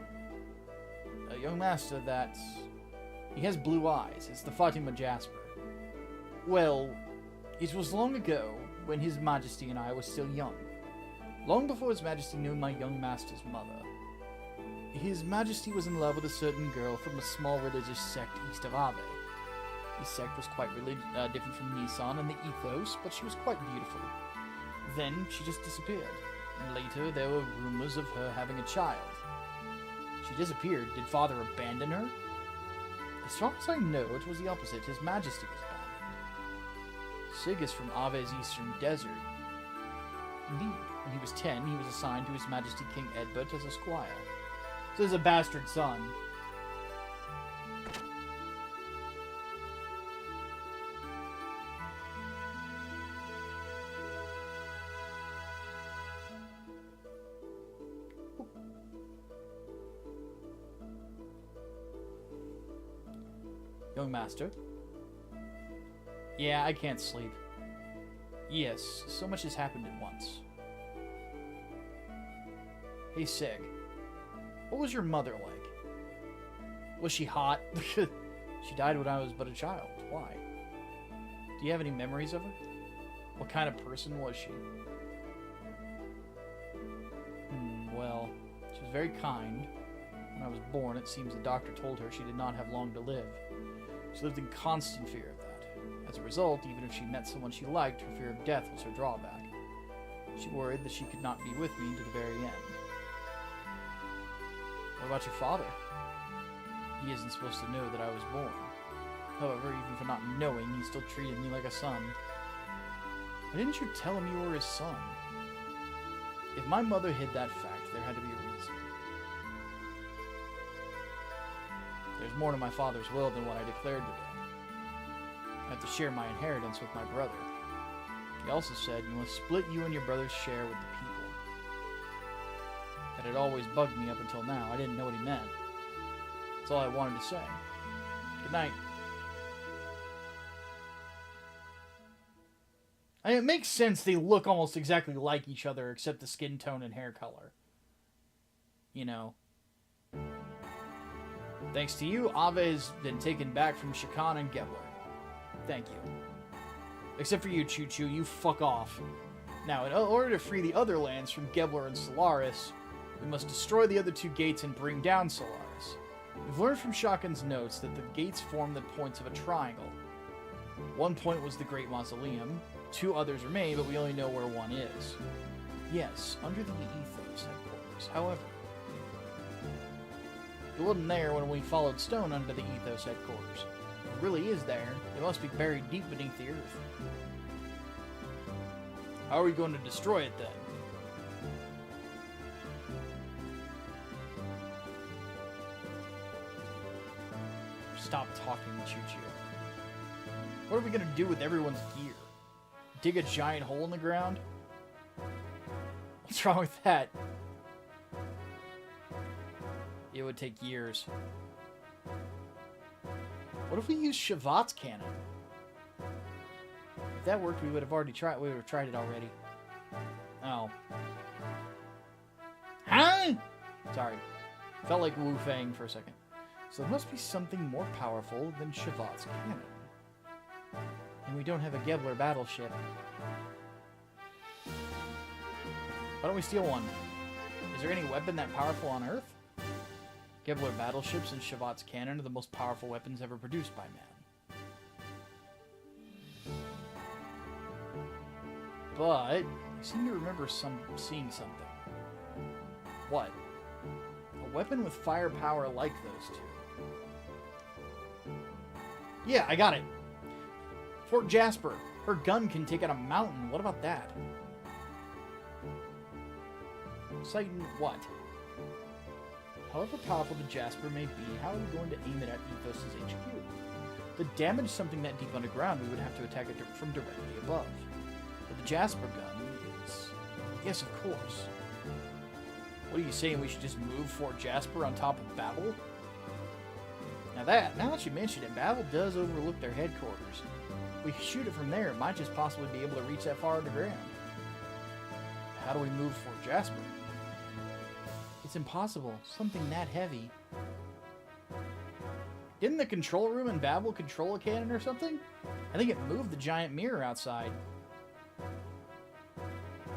Young master, that's... He has blue eyes. It's the Fatima Jasper. Well, it was long ago, when His Majesty and I were still young. Long before His Majesty knew my young master's mother. His Majesty was in love with a certain girl from a small religious sect east of Ave. This sect was quite different from Nisan and the ethos, but she was quite beautiful. Then she just disappeared, and later there were rumors of her having a child. She disappeared. Did Father abandon her? As far as I know, it was the opposite. His Majesty was abandoned. Sig is from Ave's eastern desert. Indeed. When he was 10, he was assigned to His Majesty King Edbert as a squire. So he's a bastard son. Young master. Yeah, I can't sleep. Yes, so much has happened at once. Hey, Sig. What was your mother like? Was she hot? She died when I was but a child. Why? Do you have any memories of her? What kind of person was she? Well, she was very kind. When I was born, it seems the doctor told her she did not have long to live. She lived in constant fear of that. As a result, even if she met someone she liked, her fear of death was her drawback. She worried that she could not be with me to the very end. What about your father? He isn't supposed to know that I was born. However, even for not knowing, he still treated me like a son. Why didn't you tell him you were his son? If my mother hid that fact, there had to be a reason. There's more to my father's will than what I declared today. I have to share my inheritance with my brother. He also said you must split you and your brother's share with the people. That had always bugged me up until now. I didn't know what he meant. That's all I wanted to say. Good night. I mean, it makes sense they look almost exactly like each other, except the skin tone and hair color. You know. Thanks to you, Ave has been taken back from Shakan and Gebler. Thank you. Except for you, Choo Choo, you fuck off. Now, in order to free the other lands from Gebler and Solaris, we must destroy the other two gates and bring down Solaris. We've learned from Shakan's notes that the gates form the points of a triangle. One point was the Great Mausoleum. 2 others remain, but we only know where one is. Yes, under the Ethos headquarters. However, it wasn't there when we followed Stone under the Ethos headquarters. If it really is there, it must be buried deep beneath the earth. How are we going to destroy it then? Stop talking, Choo Choo. What are we going to do with everyone's gear? Dig a giant hole in the ground? What's wrong with that? It would take years. What if we use Shavat's cannon? If that worked, we would have already tried. We would have tried it already. Oh. Huh? Sorry. Felt like Wu Fang for a second. So there must be something more powerful than Shavat's cannon. And we don't have a Gebler battleship. Why don't we steal one? Is there any weapon that powerful on Earth? Gebler battleships and Shavat's cannon are the most powerful weapons ever produced by man. But I seem to remember seeing something. What? A weapon with firepower like those two. Yeah, I got it. Fort Jasper. Her gun can take out a mountain. What about that? Citing what? However powerful the Jasper may be, how are we going to aim it at Ethos' HQ? To damage something that deep underground, we would have to attack it from directly above. But the Jasper gun is... Yes, of course. What are you saying, we should just move Fort Jasper on top of Babel? Now that you mention it, Babel does overlook their headquarters. If we shoot it from there, it might just possibly be able to reach that far underground. How do we move Fort Jasper? It's impossible. Something that heavy. Didn't the control room in Babel control a cannon or something? I think it moved the giant mirror outside.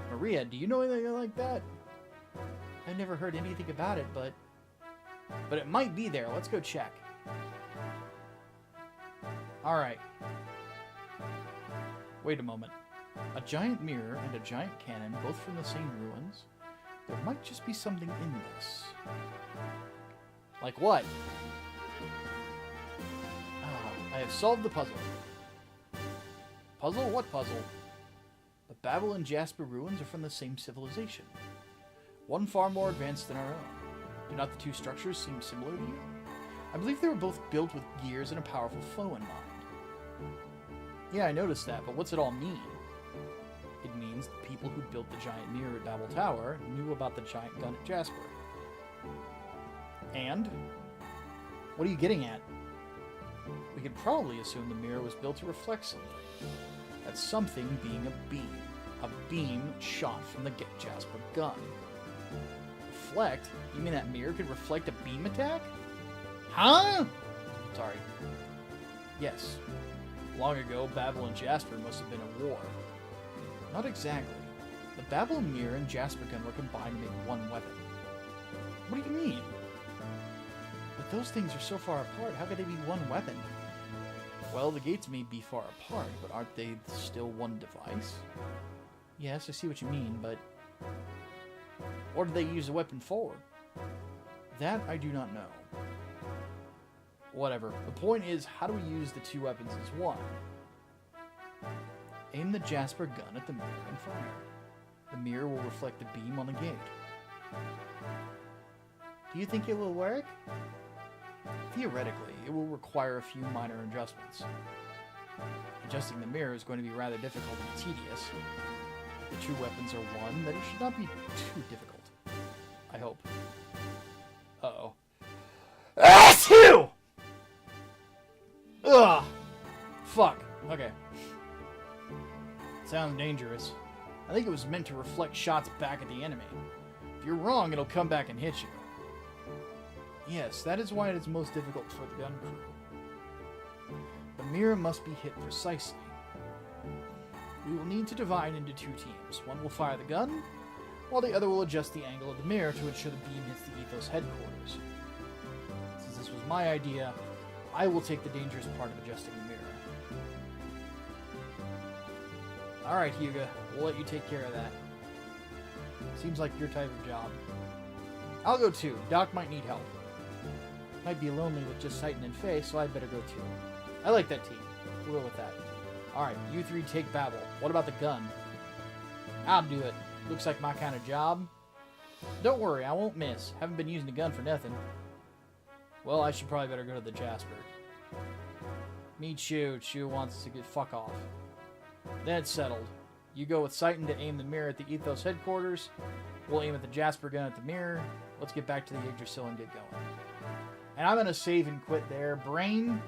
Maria, do you know anything like that? I've never heard anything about it, but it might be there. Let's go check. Alright. Wait a moment. A giant mirror and a giant cannon, both from the same ruins? There might just be something in this. Like what? I have solved the puzzle. Puzzle? What puzzle? The Babel and Jasper ruins are from the same civilization. One far more advanced than our own. Do not the two structures seem similar to you? I believe they were both built with gears and a powerful foe in mind. Yeah, I noticed that, but what's it all mean? It means the people who built the giant mirror at Babel Tower knew about the giant gun at Jasper. And? What are you getting at? We could probably assume the mirror was built to reflect something. That something being a beam. A beam shot from the Jasper gun. Reflect? You mean that mirror could reflect a beam attack? Huh? Sorry. Yes. Long ago, Babel and Jasper must have been at war. Not exactly. The Babel mirror and Jasper gun were combined to make one weapon. What do you mean? But those things are so far apart, how could they be one weapon? Well, the gates may be far apart, but aren't they still one device? Yes, I see what you mean, but... Or did they use the weapon for? That I do not know. Whatever. The point is, how do we use the two weapons as one? Aim the Jasper gun at the mirror and fire. The mirror will reflect the beam on the gate. Do you think it will work? Theoretically, it will require a few minor adjustments. Adjusting the mirror is going to be rather difficult and tedious. If the two weapons are one, then it should not be too difficult. I hope. Uh-oh. Achoo! Ugh! Fuck. Okay. Sounds dangerous. I think it was meant to reflect shots back at the enemy. If you're wrong, it'll come back and hit you. Yes, that is why it is most difficult for the gun crew. The mirror must be hit precisely. We will need to divide into two teams. One will fire the gun, while the other will adjust the angle of the mirror to ensure the beam hits the Ethos headquarters. Since this was my idea, I will take the dangerous part of adjusting the mirror. Alright, Hyuga, we'll let you take care of that. Seems like your type of job. I'll go too. Doc might need help. Might be lonely with just Titan and Faye, so I'd better go too. I like that team. We'll go with that. Alright, you three take Babel. What about the gun? I'll do it. Looks like my kind of job. Don't worry, I won't miss. Haven't been using the gun for nothing. Well, I should probably better go to the Jasper. Me too. Chu wants to get fuck off. Then it's settled. You go with Titan to aim the mirror at the Ethos headquarters. We'll aim at the Jasper gun at the mirror. Let's get back to the Yggdrasil and get going. And I'm going to save and quit there. Brain,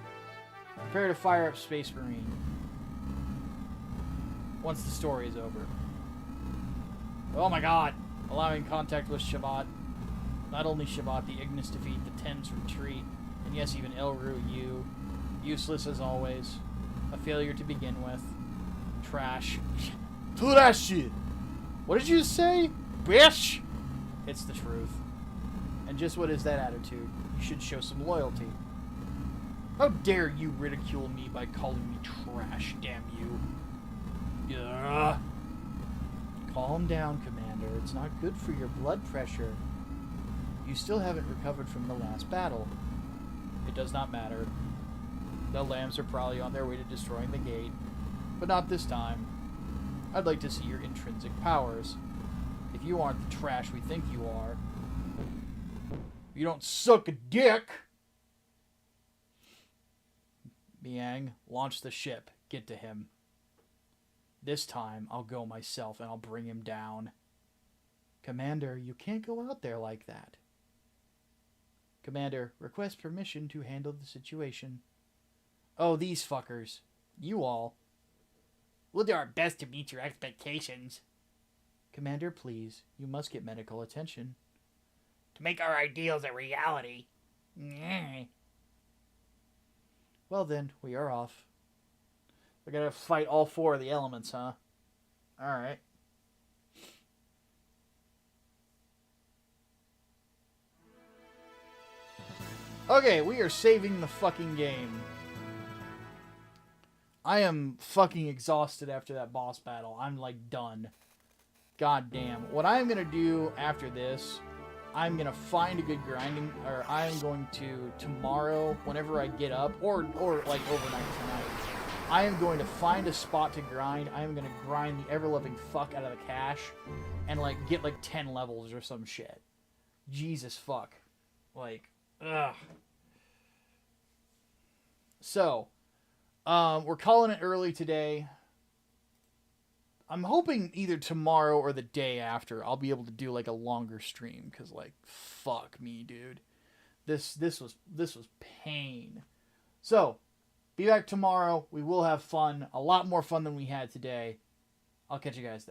prepare to fire up Space Marine. Once the story is over. Oh my god! Allowing contact with Shabbat. Not only Shabbat, the Ignis defeat, the Thames retreat, and yes, even Elru, you. Useless as always. A failure to begin with. Trash. Trash! What did you say? Bitch! It's the truth. And just what is that attitude? You should show some loyalty. How dare you ridicule me by calling me trash, damn you. Yeah. Calm down, Commander. It's not good for your blood pressure. You still haven't recovered from the last battle. It does not matter. The lambs are probably on their way to destroying the gate. But not this time. I'd like to see your intrinsic powers. If you aren't the trash we think you are. You don't suck a dick! Miang, launch the ship. Get to him. This time, I'll go myself and I'll bring him down. Commander, you can't go out there like that. Commander, request permission to handle the situation. Oh, these fuckers. You all. We'll do our best to meet your expectations. Commander, please. You must get medical attention. To make our ideals a reality. Well then, we are off. We gotta fight all four of the elements, huh? Alright. Okay, we are saving the fucking game. I am fucking exhausted after that boss battle. I'm like done. God damn. What I'm gonna do after this, I'm gonna find a good grinding, or I'm going to tomorrow, whenever I get up, or like overnight tonight, I am going to find a spot to grind. I am gonna grind the ever-loving fuck out of the cache, and like get like 10 levels or some shit. Jesus fuck. Like, ugh. So, we're calling it early today. I'm hoping either tomorrow or the day after I'll be able to do like a longer stream, cause like fuck me, dude. This was pain. So, Be back tomorrow. We will have fun. A lot more fun than we had today. I'll catch you guys then.